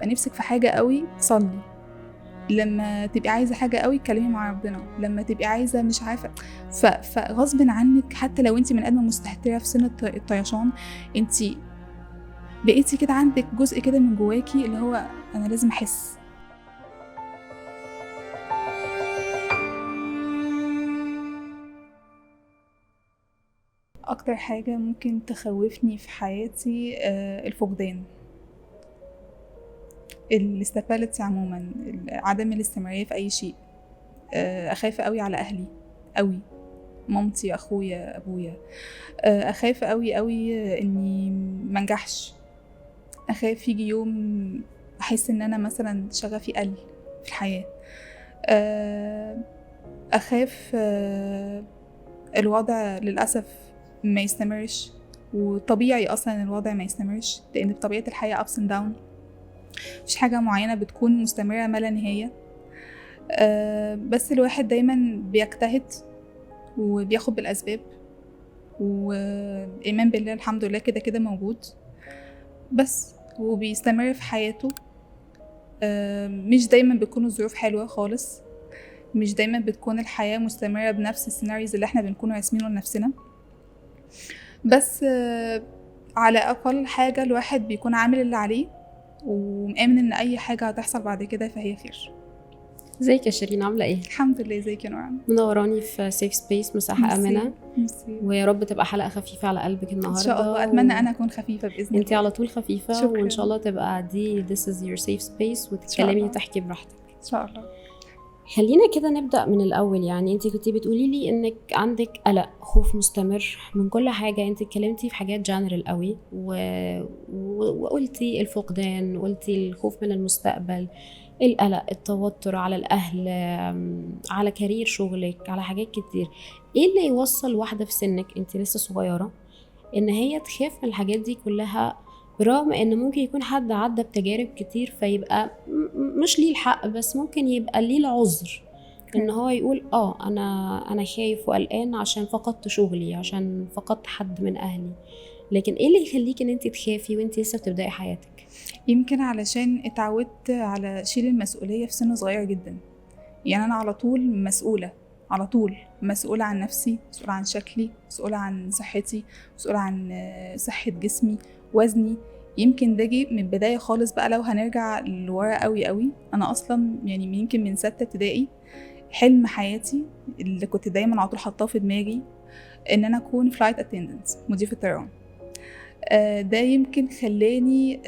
تبقى نفسك في حاجة قوي صلي، لما تبقي عايزة حاجة قوي اتكلمي مع ربنا، لما تبقي عايزة مش عارفة فغصب عنك حتى لو انت من قدمة مستهترة في سن الطيشان، انت بقيتي كده عندك جزء كده من جواكي اللي هو انا لازم احس. اكتر حاجة ممكن تخوفني في حياتي الفقدان، الاستابيليتي عموما، عدم الاستمرارية في اي شيء. اخاف قوي على اهلي قوي، مامتي، اخويا، ابويا. اخاف قوي قوي اني منجحش، اخاف يجي يوم احس ان انا مثلا شغفي قل في الحياة. اخاف الوضع للاسف ما يستمرش، وطبيعي اصلا الوضع ما يستمرش لان بطبيعة الحياة ups and down، مش حاجة معينة بتكون مستمرة ما لا نهاية. بس الواحد دايما بيجتهد وبياخد بالاسباب، وايمان بالله الحمد لله كده كده موجود بس، وبيستمر في حياته. مش دايما بتكون الظروف حلوة خالص، مش دايما بتكون الحياة مستمرة بنفس السيناريوز اللي احنا بنكون راسمينه لنفسنا، بس على اقل حاجة الواحد بيكون عامل اللي عليه ومآمن ان اي حاجة هتحصل بعد كده فهي خير. ازيك يا شيرين، عامله ايه؟ الحمد لله. ازيك يا نوران؟ منوراني في سيف سبيس، مساحه امنه. ويا رب تبقى حلقه خفيفه على قلبك النهارده ان شاء الله. اتمنى انا اكون خفيفه باذن الله. انتي على طول خفيفه. شكرا. وان شاء الله تبقى دي this is your safe space وتتكلمي وتحكي براحتك ان شاء الله. خلينا كده نبدا من الاول. يعني انتي كنتي بتقولي لي انك عندك قلق، خوف مستمر من كل حاجه. انتي اتكلمتي في حاجات جنرال قوي وقلتي الفقدان، وقلتي الخوف من المستقبل، القلق، التوتر على الأهل، على كارير شغلك، على حاجات كتير. ايه اللي يوصل واحدة في سنك، انت لسه صغيرة، ان هي تخاف من الحاجات دي كلها، برغم ان ممكن يكون حد عدى بتجارب كتير فيبقى مش ليه الحق، بس ممكن يبقى ليه العذر ان هو يقول انا خايف وقلقان عشان فقدت شغلي، عشان فقدت حد من اهلي. لكن ايه اللي يخليك ان انت تخافي وانت لسه بتبداي حياتك؟ يمكن علشان اتعودت على شيل المسؤولية في سن صغير جدا. يعني أنا على طول مسؤولة، على طول مسؤولة عن نفسي، مسؤولة عن شكلي، مسؤولة عن صحتي، مسؤولة عن صحة جسمي، وزني. يمكن ده جه من البداية خالص بقى. لو هنرجع لورا قوي قوي، أنا أصلا يعني يمكن من 6 ابتدائي حلم حياتي اللي كنت دايما على طول حاطاه في دماغي إن أنا أكون فلايت اتندنت، مضيفة طيران. ده يمكن خلاني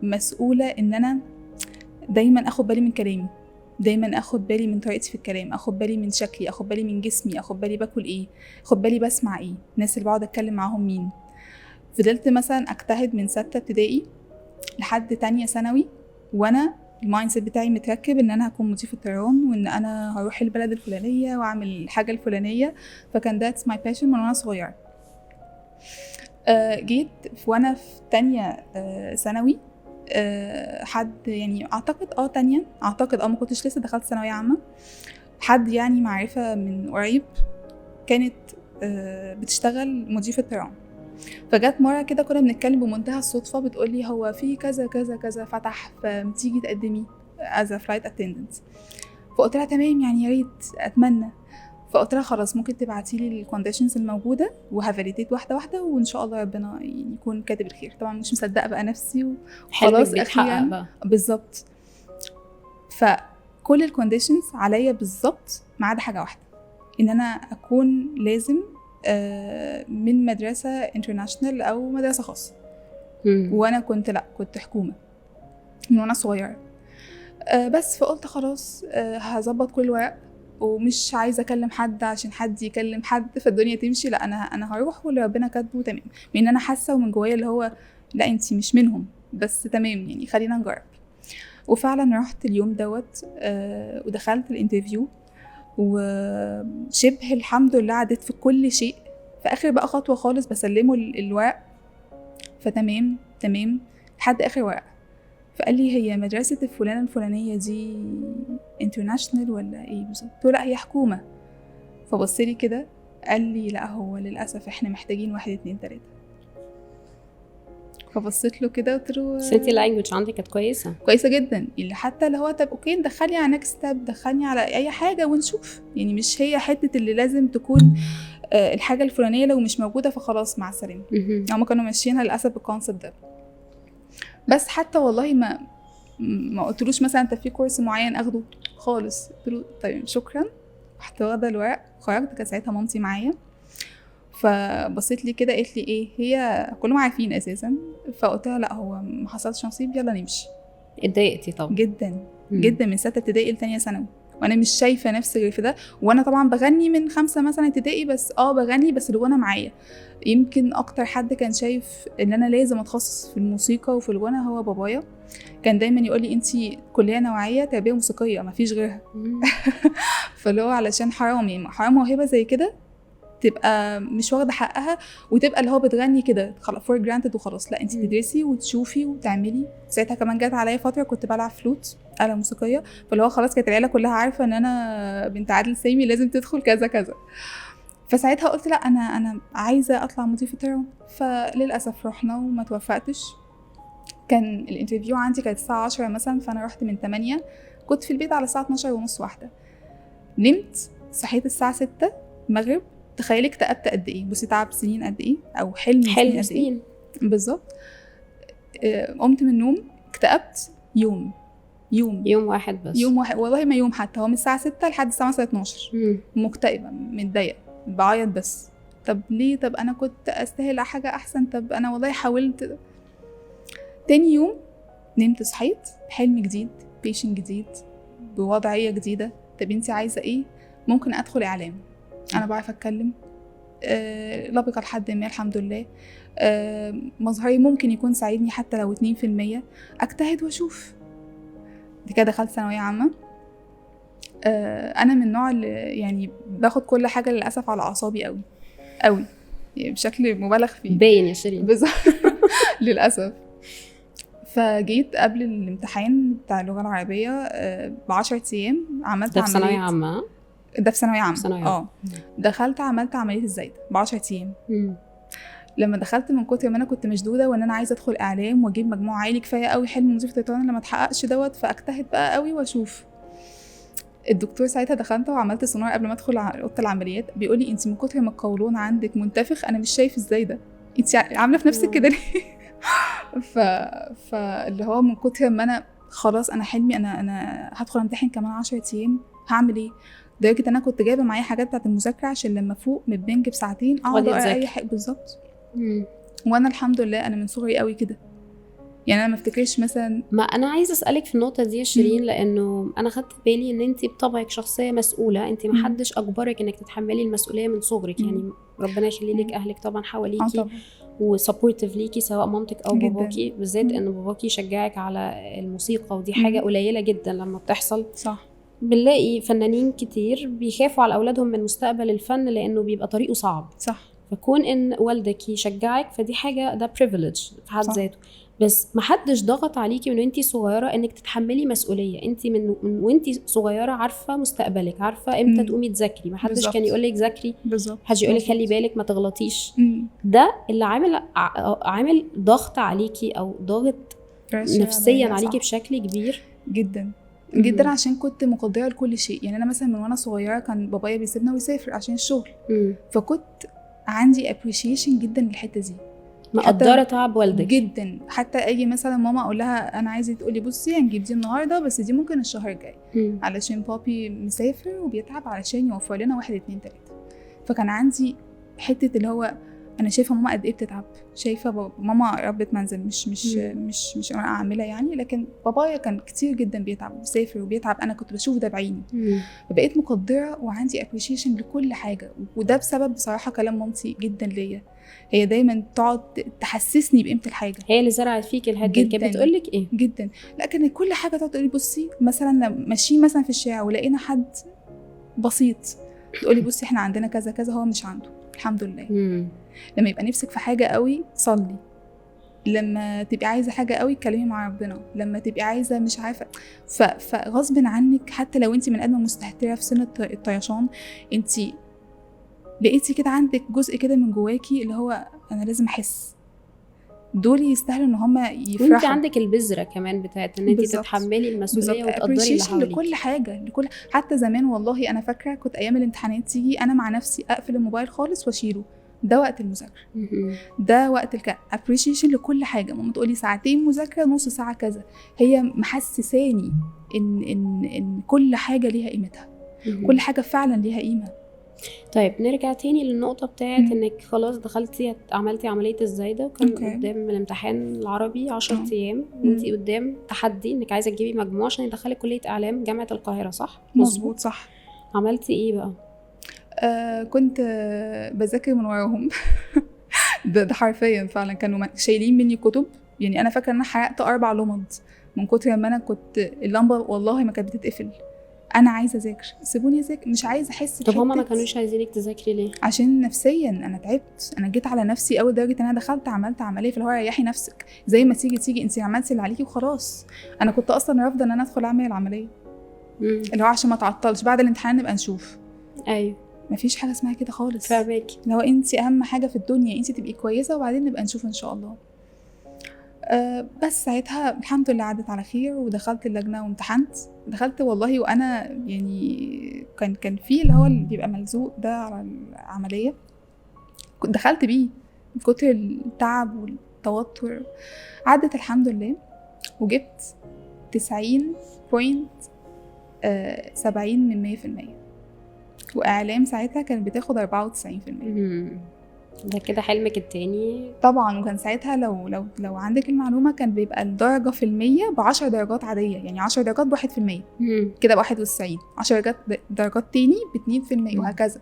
مسؤولة ان انا دايما اخد بالي من كلامي، دايما اخد بالي من طريقتي في الكلام، اخد بالي من شكلي، اخد بالي من جسمي، اخد بالي باكل ايه، اخد بالي بسمع ايه، الناس اللي بقعد اتكلم معاهم مين. فضلت مثلا اجتهد من 6 ابتدائي لحد تانية ثانوي وانا المايند سيت بتاعي متركب ان انا هكون مضيفة طيران، وان انا هروح البلد الفلانية واعمل الحاجة الفلانية. فكان that's my passion من وانا صغيرة. جيت وانا في تانية ثانوي، حد يعني اعتقد تانية، اعتقد ما كنتش لسه دخلت ثانوية عامة، حد يعني معرفة من قريب كانت بتشتغل مضيفة طيران. فجت مرة كده كنا بنتكلم بمنتهى الصدفة، بتقولي هو في كذا كذا كذا فتح، فتيجي تقدمي as a flight attendant. فقلت لها تمام، يعني يا ريت، اتمنى. فقلت لها خلاص ممكن تبعتيلي الكونديشنز الموجوده وهفاليديت واحده واحده، وان شاء الله ربنا يعني يكون كاتب الخير. طبعا مش مصدقه بقى نفسي وخلاص اخيرا بالظبط. فكل الكونديشنز عليا بالظبط ما عدا حاجه واحده، ان انا اكون لازم من مدرسه انترناشونال او مدرسه خاصه. وانا كنت كنت حكومه من وانا صغيره. بس فقلت خلاص هظبط كل الورق، ومش عايزه اكلم حد عشان حد يكلم حد فالدنيا تمشي. لا، انا هروح واللي ربنا كاتبه تمام، لان انا حاسه ومن جوايا اللي هو لا انتي مش منهم، بس تمام يعني خلينا نجرب. وفعلا رحت اليوم دوت ودخلت الانترفيو، وشبه الحمد لله عدت في كل شيء. في اخر بقى خطوه خالص بسلمه الورق، فتمام لحد اخر ورقه. فقال لي هي مدرسة الفلانة الفلانية دي انترناشنال ولا ايه بالظبط؟ قلت له لا هي حكومة. فبصلي كده قال لي لا هو للأسف احنا محتاجين 1 2 3. فبصيت له كده قلت له بس انتي اللانجوج عندك كانت كويسه كويسه جدا، اللي حتى اللي هو طب اوكي دخلني على نكست ستيب، دخلني على اي حاجه ونشوف، يعني مش هي حته اللي لازم تكون الحاجه الفلانيه لو مش موجوده فخلاص مع السلامه. هم كانوا ماشيينها للاسف بالكونسبت ده. بس حتى والله ما قلتلوش مثلا انت في كورس معين اخده خالص، قلت له طيب شكرا، رحت واخده الورق خرجت. كانت ساعتها مامتي معايا، فبصيت لي كده قالت لي ايه هي كلهم عارفين اساسا، فقلت لها لا هو ما حصلش نصيب يلا نمشي. اتضايقتي طبعا جدا جدا من 6 ابتدائي لتانية ثانوي وانا مش شايفه نفسي غير في ده. وانا طبعا بغني من 5 مثلا ابتدائي، بس بغني بس الغنى معايا. يمكن اكتر حد كان شايف ان انا لازم اتخصص في الموسيقى وفي الغنى هو بابايا. كان دايما يقول لي انتي كليه نوعيه تربيه موسيقيه ما فيش غيرها. فاللي هو علشان حرام، يعني حرام موهبه زي كده تبقى مش واخده حقها وتبقى اللي هو بتغني كده فور جرانتد وخلاص. لا انتي تدرسي وتشوفي وتعملي. ساعتها كمان جت عليا فتره كنت بلعب فلوت آلة موسيقيه، فاللي هو خلاص كانت العيله كلها عارفه ان انا بنت عادل سامي لازم تدخل كذا كذا. فساعتها قلت لا انا عايزه اطلع مضيفه طيران. فللاسف رحنا وما توفقتش. كان الانترفيو عندي كانت الساعه 10 مثلا، فانا رحت من 8، كنت في البيت على الساعه 12 ونص واحده. نمت صحيت الساعه 6 المغرب. تخيلي اكتئبت قد ايه، بصي تعب سنين قد ايه او حلم سنين بالظبط. قمت من النوم اكتئبت يوم واحد بس، يوم واحد والله ما يوم، حتى هو من الساعه 6 لحد الساعه 12 مكتئبه متضايقه بعيط. بس طب ليه؟ طب انا كنت استاهل حاجه احسن، طب انا والله حاولت. تاني يوم نمت صحيت حلم جديد، بيشن جديد، بوضعيه جديده. طب انتي عايزه ايه؟ ممكن ادخل اعلام، انا بعرف اتكلم لبقى لحد ما الحمد لله. مظهري ممكن يكون ساعدني حتى لو 2%، اجتهد واشوف. دي كده دخلت ثانويه عامه. انا من النوع اللي يعني باخد كل حاجه للاسف على اعصابي قوي قوي، يعني بشكل مبالغ فيه باين يا شيرين بالظبط للاسف. فجيت قبل الامتحان بتاع اللغه العربيه ب10 ايام عملت ده في ثانويه عمليه. عامه؟ ده في ثانويه عامه. دخلت عملت عمليه الزايده ب10 ايام. لما دخلت من كتر ما انا كنت مشدوده وان انا عايزه ادخل اعلام واجيب مجموع عالي كفايه قوي، حلم وظيفه طيران لما اتحققش دوت، فاجتهد بقى قوي واشوف. الدكتور ساعتها دخلت وعملت سونار قبل ما ادخل اوضه العمليات، بيقول لي انت من كتر ما القولون عندك منتفخ انا مش شايف ازاي ده، انت عامله في نفسك كده ليه؟ فاللي هو من كتر ما انا خلاص انا حلمي انا هدخل امتحن كمان 10 ايام هعمل ايه. لدرجه انا كنت جايبه معايا حاجات بتاعه المذاكره عشان لما فوق من البنج بساعتين اقعد اقرا اي حاجه بالظبط. وانا الحمد لله انا من صغري قوي كده، يعني انا ما افتكرش مثلا. ما انا عايزه اسالك في النقطه دي يا شيرين، لانه انا خدت بالي ان انت بطبعك شخصيه مسؤوله، انت ما حدش اجبرك انك تتحملي المسؤوليه من صغرك. يعني ربنا يخلي لك اهلك طبعا حواليكي وسبورتيف ليكي سواء مامتك او باباكي، بالذات ان باباكي يشجعك على الموسيقى، ودي حاجه قليله جدا لما بتحصل. صح. بنلاقي فنانين كتير بيخافوا على اولادهم من مستقبل الفن لانه بيبقى طريقه صعب. صح. فكون ان والدك يشجعك فدي حاجه، ده بريفيليج في حد ذاته. بس محدش ضغط عليكي من وانتي صغيره انك تتحملي مسؤوليه. انتي من وانتي صغيره عارفه مستقبلك، عارفه امتى تقومي تذاكري. محدش كان يقول لك ذاكري، محدش يقول لك خلي بالك ما تغلطيش. ده اللي عامل ضغط عليكي او ضغط نفسيا عليكي بشكل كبير جدا جدا. عشان كنت مقدره لكل شيء. يعني انا مثلا من وانا صغيره كان بابايا بيسيبنا ويسافر عشان الشغل، فكنت عندي appreciation جدا للحته دي، مقدره تعب والدك جدا. حتى اجي مثلا ماما اقول لها انا عايزه، تقولي بصي هنجيب دي النهارده بس دي ممكن الشهر الجاي علشان بابي مسافر وبيتعب علشان يوفر لنا 1 2 3. فكان عندي حته اللي هو انا شايفه ماما قد ايه بتتعب، شايفه ماما ربة منزل مش انا عامله يعني، لكن بابايا كان كتير جدا بيتعب وبيسافر وبيتعب، انا كنت بشوف ده بعيني. فبقيت مقدره وعندي appreciation لكل حاجه. وده بسبب بصراحه كلام مامتي جدا ليا، هي دايما تقعد تحسسني بقيمه الحاجه، هي اللي زرعت فيك الحته دي. كانت بتقول لك ايه جدا؟ لا كانت كل حاجه تقعد تقولي بصي مثلا لما ماشيين مثلا في الشارع ولقينا حد بسيط تقولي بصي احنا عندنا كذا كذا هو مش عنده الحمد لله. لما يبقى نفسك في حاجه قوي صلي، لما تبقي عايزه حاجه قوي اتكلمي مع ربنا، لما تبقي عايزه مش عارفه فغصب عنك حتى لو انت من ادم مستهتره في سن الطيشان، انت بقيتي كده عندك جزء كده من جواكي اللي هو انا لازم احس، دول يستاهلوا ان هم وانت يفرحوا. عندك البذره كمان بتاعت ان انت بالظبط. تتحملي المسؤوليه بالظبط وتقدري اللي appreciation حواليك. لكل حاجه، حتى زمان والله انا فاكره كنت ايام الامتحانات تيجي انا مع نفسي اقفل الموبايل خالص واشيله، ده وقت المذاكره، ده وقت appreciation لكل حاجه. ماما تقولي ساعتين مذاكره، نص ساعه كذا، هي محسساني ان كل حاجه ليها قيمتها، كل حاجه فعلا ليها قيمه. طيب نرجع تاني للنقطة بتاعت انك خلاص دخلتي عملتي عملية الزايدة وكان قدام الامتحان العربي 10 ايام وانتي قدام تحدي انك عايزة تجيبي مجموع عشان يدخلك كلية اعلام جامعة القاهرة، صح؟ مظبوط صح. عملتي ايه بقى؟ كنت بذاكر من وراهم ده حرفيا فعلا كانوا شايلين مني كتب. يعني انا فاكره ان انا حرقت 4 لمض من كتر ما انا كنت اللمبه والله ما كانت بتتقفل. انا عايزه اذاكر، سيبوني اذاكر، مش عايزه احس طب هما ما كانوش عايزينك تذاكري ليه؟ عشان نفسيا انا تعبت، انا جيت على نفسي قوي لدرجه ان انا دخلت عملت عمليه. في الهواء ريحي نفسك، زي ما تيجي انت عملتي اللي عليكي وخلاص. انا كنت اصلا رافضه ان انا ادخل اعمل العمليه اللي هو عشان ما تعطلش بعد الامتحان نبقى نشوف. ايوه مفيش حاجه اسمها كده خالص. فاهماكي. لو انت اهم حاجه في الدنيا انت تبقي كويسه وبعدين نبقى نشوف ان شاء الله. بس ساعتها الحمد لله عدت على خير ودخلت اللجنه وامتحنت. دخلت والله وانا يعني كان في اللي هو اللي بيبقى ملزوق ده على العمليه، كنت دخلت بيه من كتر التعب والتوتر. عدت الحمد لله وجبت 90.70 من 100%، واعلام ساعتها كانت بتاخد 94%. ده كده حلمك التاني طبعا. وكان ساعتها لو عندك المعلومه كان بيبقى الدرجه في المية ب10 درجات عاديه، يعني 10 درجات ب1% كده ب91، 10 درجات تاني ب2% وهكذا.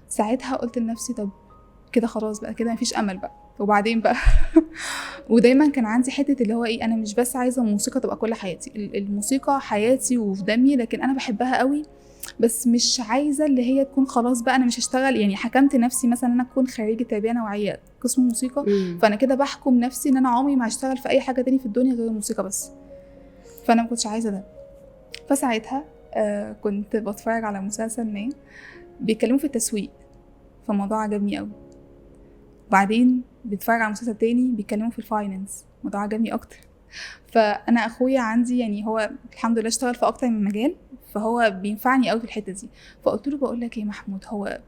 ساعتها قلت لنفسي طب كده خلاص بقى، كده مفيش امل بقى، وبعدين بقى ودايما كان عندي حته اللي هو ايه، انا مش بس عايزه الموسيقى تبقى كل حياتي، الموسيقى حياتي وفي دمي، لكن انا بحبها قوي، بس مش عايزه اللي هي تكون خلاص بقى انا مش هشتغل. يعني حكمت نفسي مثلا ان انا اكون خريجه تربيه نوعيه قسم موسيقى، فانا كده بحكم نفسي ان انا عمري ما هشتغل في اي حاجه تاني في الدنيا غير الموسيقى بس، فانا ما كنتش عايزه ده. فساعتها كنت بتفرج على مسلسل ما بيتكلموا في التسويق، فالموضوع عجبني قوي. وبعدين بتفرج على مسلسل تاني بيتكلموا في الفاينانس، الموضوع عجبني اكتر. فانا اخويا عندي يعني هو الحمد لله اشتغل في اكتر من مجال، فهو بينفعني قوي في الحته دي. فقلت له بقول لك ايه يا محمود، هو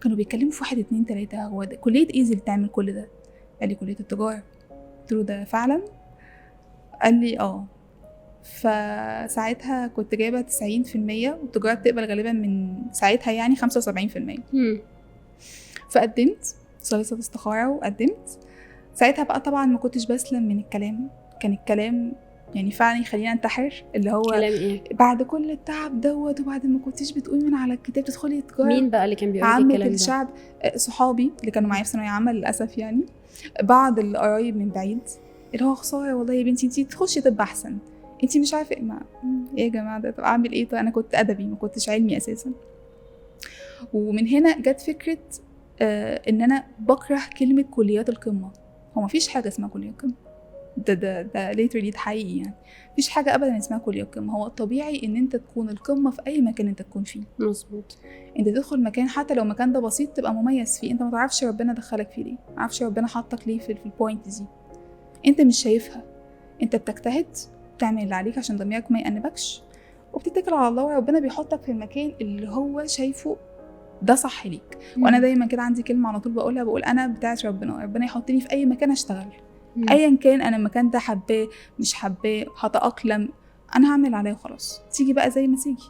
كانوا بيتكلموا في 1 2 3، هو ده كليه ايه اللي بتعمل كل ده؟ قال لي كليه التجاره. قلت له ده فعلا؟ قال لي فساعتها كنت جايبه 90%، والتجاره بتقبل غالبا من ساعتها يعني 75%. فقدمت صليت استخاره وقدمت. ساعتها بقى طبعا ما كنتش بسلم من الكلام، كان الكلام يعني فعلا يخلينا انتحر، اللي هو كلام ايه؟ بعد كل التعب دوت وبعد ما كنتيش بتقومي من على الكتاب تدخلي تجاره. مين بقى اللي كان بيقول لك الكلام ده؟ الشعب، صحابي اللي كانوا معايا في ثانويه عامه للاسف، يعني بعض القرايب من بعيد، اللي هو خساره والله يا بنتي انتي تخشي طب احسن، انتي مش عارفه ايه يا جماعه ده، طب اعمل ايه؟ طب انا كنت ادبي ما كنتش علمي اساسا. ومن هنا جت فكره ان انا بكره كلمه كليات القمه. هو مفيش حاجه اسمها كليه قمه، ده ليترلي حقيقي، يعني مفيش حاجه ابدا اسمها كليه قمه. هو الطبيعي ان انت تكون القمه في اي مكان انت تكون فيه. مظبوط. انت تدخل مكان حتى لو مكان ده بسيط تبقى مميز فيه، انت ما تعرفش ربنا دخلك فيه ليه، ما تعرفش ربنا حطك ليه في البوينت دي، انت مش شايفها. انت بتجتهد تعمل اللي عليك عشان ضميرك ما يأنبكش، وبتتكل على الله، وربنا بيحطك في المكان اللي هو شايفه ده صح ليك. وانا دايما كده عندي كلمه على طول بقولها، بقول انا بتاعت ربنا يحطني في اي مكان اشتغل، ايا كان انا المكان ده حباه مش حباه هتأقلم، انا هعمل عليه وخلاص، تيجي بقى زي ما تيجي.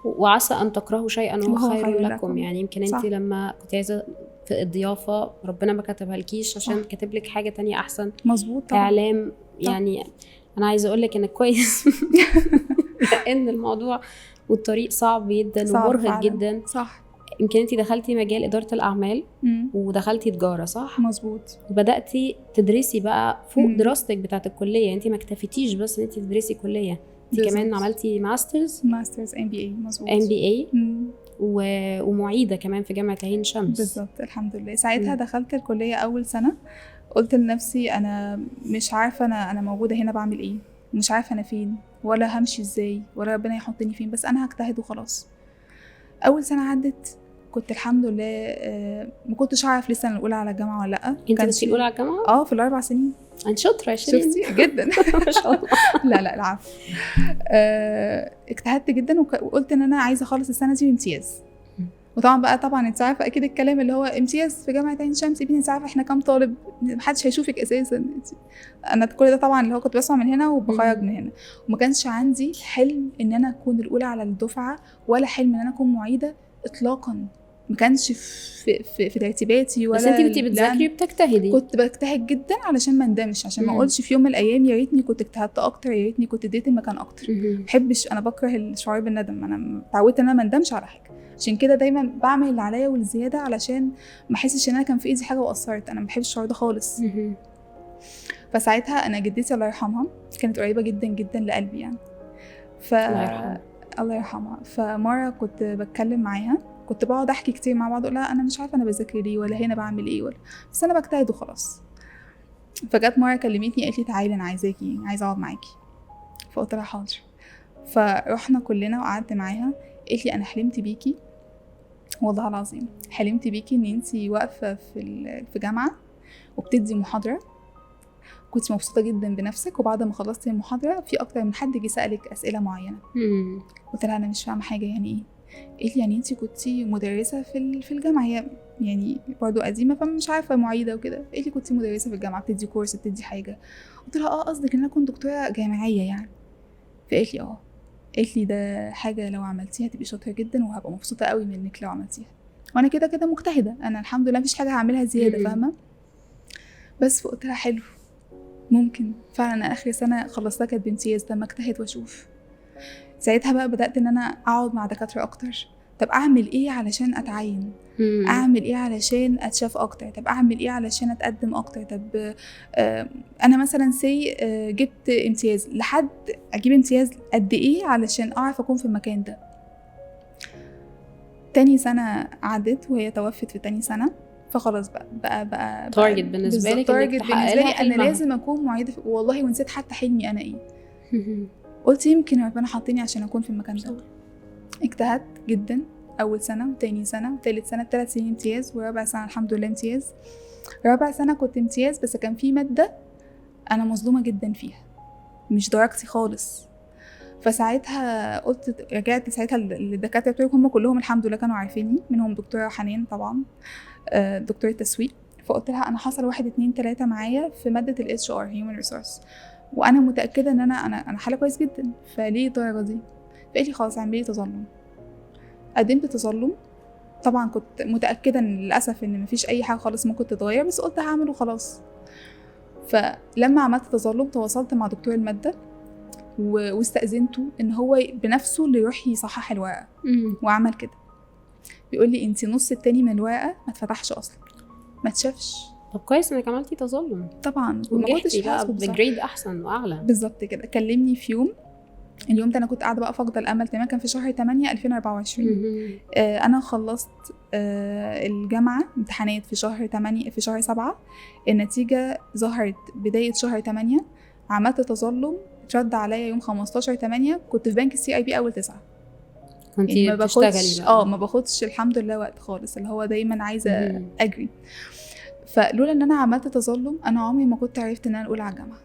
وعسى ان تكرهوا شيئا وهو خير لكم. يعني يمكن انت لما كنت عايزه في الضيافه ربنا ما كتبها لكيش عشان كاتب لك حاجه تانية احسن. مظبوط طبعا. اعلام يعني انا عايزه اقول لك انك كويس لان الموضوع والطريق صعب جدا ومرهق جدا. صح. يمكن انتي دخلتي مجال إدارة الأعمال ودخلتي تجارة، صح؟ مظبوط. وبدأتي تدرسي بقى فوق دراستك بتاعة الكلية، انتي ما اكتفيتيش بس ان انتي تدرسي كلية، انتي كمان عملتي ماسترز MBA. مظبوط. MBA ومعيدة كمان في جامعة عين شمس. بالظبط. الحمد لله. ساعتها دخلت الكلية أول سنة، قلت لنفسي أنا مش عارفة أنا موجودة هنا بعمل إيه، مش عارفة أنا فين ولا همشي إزاي ولا ربنا يحطني فين، بس أنا هجتهد وخلاص. أول سنة عدت كنت الحمد لله ما كنتش اعرف لسه انا الاولى على الجامعه ولا لا. انت كنت الاولى على الجامعه؟ في ال4 سنين. انت شاطره يا شيرين. شفتي جدا. ما شاء الله. لا العفو. اجتهدت جدا وقلت ان انا عايزه اخلص السنه دي بامتياز. وطبعا بقى انت عارفه اكيد الكلام اللي هو امتياز في جامعه عين شمس، انت عارفه احنا كام طالب، محدش هيشوفك اساسا. انا كل ده طبعا اللي هو كنت بسمع من هنا وبخرج من هنا، وما كانش عندي حلم ان انا اكون الاولى على الدفعه، ولا حلم ان انا اكون معيده اطلاقا. ما كانش في ترتيباتي ولا. بس انت كنتي بتذاكري وبتجتهدي. كنت بجتهد جدا علشان ما اندمش، عشان ما اقولش في يوم من الايام يا ريتني كنت اجتهدت اكتر، يا ريتني كنت اديت المكان اكتر. ما بحبش، انا بكره الشعور بالندم، انا اتعودت ان انا ما اندمش على حاجه. عشان كده دايما بعمل اللي عليا والزياده علشان ما احسش ان انا كان في ايدي حاجه وقصرت. انا ما بحبش الشعور ده خالص. فساعتها انا جدتي الله يرحمها كانت قريبه جدا جدا لقلبي يعني. الله يرحمها. فمره كنت بتكلم معاها، كنت بقعد احكي كتير مع بعض، اقول لها انا مش عارفه انا بذاكر ليه ولا هنا بعمل ايه بس انا بجتهد وخلاص. فجت مره كلمتني قالت لي تعالي انا عايزاكي، عايزه اقعد معاكي. فقلت لها حاضر. فرحنا كلنا وقعدت معاها. قالت لي انا حلمت بيكي، والله العظيم حلمت بيكي ان انتي واقفه في جامعه وبتدي محاضره، كنت مبسوطه جدا بنفسك، وبعد ما خلصتي المحاضره في اكتر من حد جه سالك اسئله معينه. قلت لها انا مش فاهمه حاجه، يعني ايه؟ قالت لي يعني انتي كنتي مدرسه في الجامعه، هي يعني برضو قديمه فمش عارفه معيده وكده. قالت لي كنتي مدرسه في الجامعه بتدي كورس بتدي حاجه. قلت لها قصدك ان انا كنت دكتوره جامعيه يعني؟ فقالت لي قالت لي ده حاجه لو عملتيها تبقي شاطره جدا وهبقى مبسوطه قوي منك لو عملتيها، وانا كده كده مجتهده، انا الحمد لله مفيش حاجه هعملها زياده، فاهمه؟ بس فقلت لها حلو، ممكن فعلا. انا اخر سنه خلصتها كانت بامتياز، لما اجتهد واشوف. ساعتها بقى بدات ان انا اقعد مع دكاتره اكتر. طب اعمل ايه علشان اتعين؟ اعمل ايه علشان اتشاف اكتر؟ طب اعمل ايه علشان اتقدم اكتر؟ طب انا مثلا جبت امتياز، لحد اجيب امتياز قد ايه علشان اعرف اكون في المكان ده؟ تاني سنه عدت وهي توفت في تاني سنه، فخلاص بقى تارجت بالنسبه لك، تارجت بالنسبه لي انا لازم اكون معيده والله. ونسيت حتى حلمي انا ايه. قلت يمكن ربنا حاطيني عشان اكون في المكان ده. اجتهدت جدا اول سنه وتاني سنه وتالت سنه، 3 سنين امتياز، ورابع سنه الحمد لله امتياز. رابع سنه كنت امتياز، بس كان في ماده انا مظلومه جدا فيها، مش درجتي خالص. فساعتها قلت، رجعت ساعتها للدكاتره بتوعي، هم كلهم الحمد لله كانوا عارفيني، منهم دكتوره حنان طبعا، دكتوره تسويق. فقلت لها انا حصل 1 2 3 معايا في ماده ال HR Human Resource، وانا متاكده ان انا حاله كويس جدا، فليه الدرجه دي؟ فقالت لي خلاص اعملي تظلم. قدمت تظلم. طبعا كنت متاكده ان للاسف ان مفيش اي حاجه خالص ممكن تتغير، بس قلت هعمله خلاص. فلما عملت تظلم تواصلت مع دكتور الماده واستاذنته ان هو بنفسه اللي يروح يصحح الورقه، وعمل كده. بيقول لي انت نص التاني من الورقه ما اتفتحش اصلا، ما اتشافش. طب كويس انك عملتي تظلم. طبعا ما كنتش بقى بجريد احسن واعلى. بالظبط كده. كلمني في يوم، اليوم ده انا كنت قاعده بقى فاقده الامل تماما، كان في شهر 8 2024. انا خلصت الجامعه امتحانات في شهر 8 في شهر 7. النتيجه ظهرت بدايه شهر 8. عملت تظلم اترد عليا يوم 15/8. كنت في بنك CIB اول 9. كنتي يعني بتشتغلي بقى؟ ما باخدش الحمد لله وقت خالص، اللي هو دايما عايزه اجري. فلولا ان انا عملت تظلم انا عمري ما كنت عرفت ان انا الاولى على الجامعه،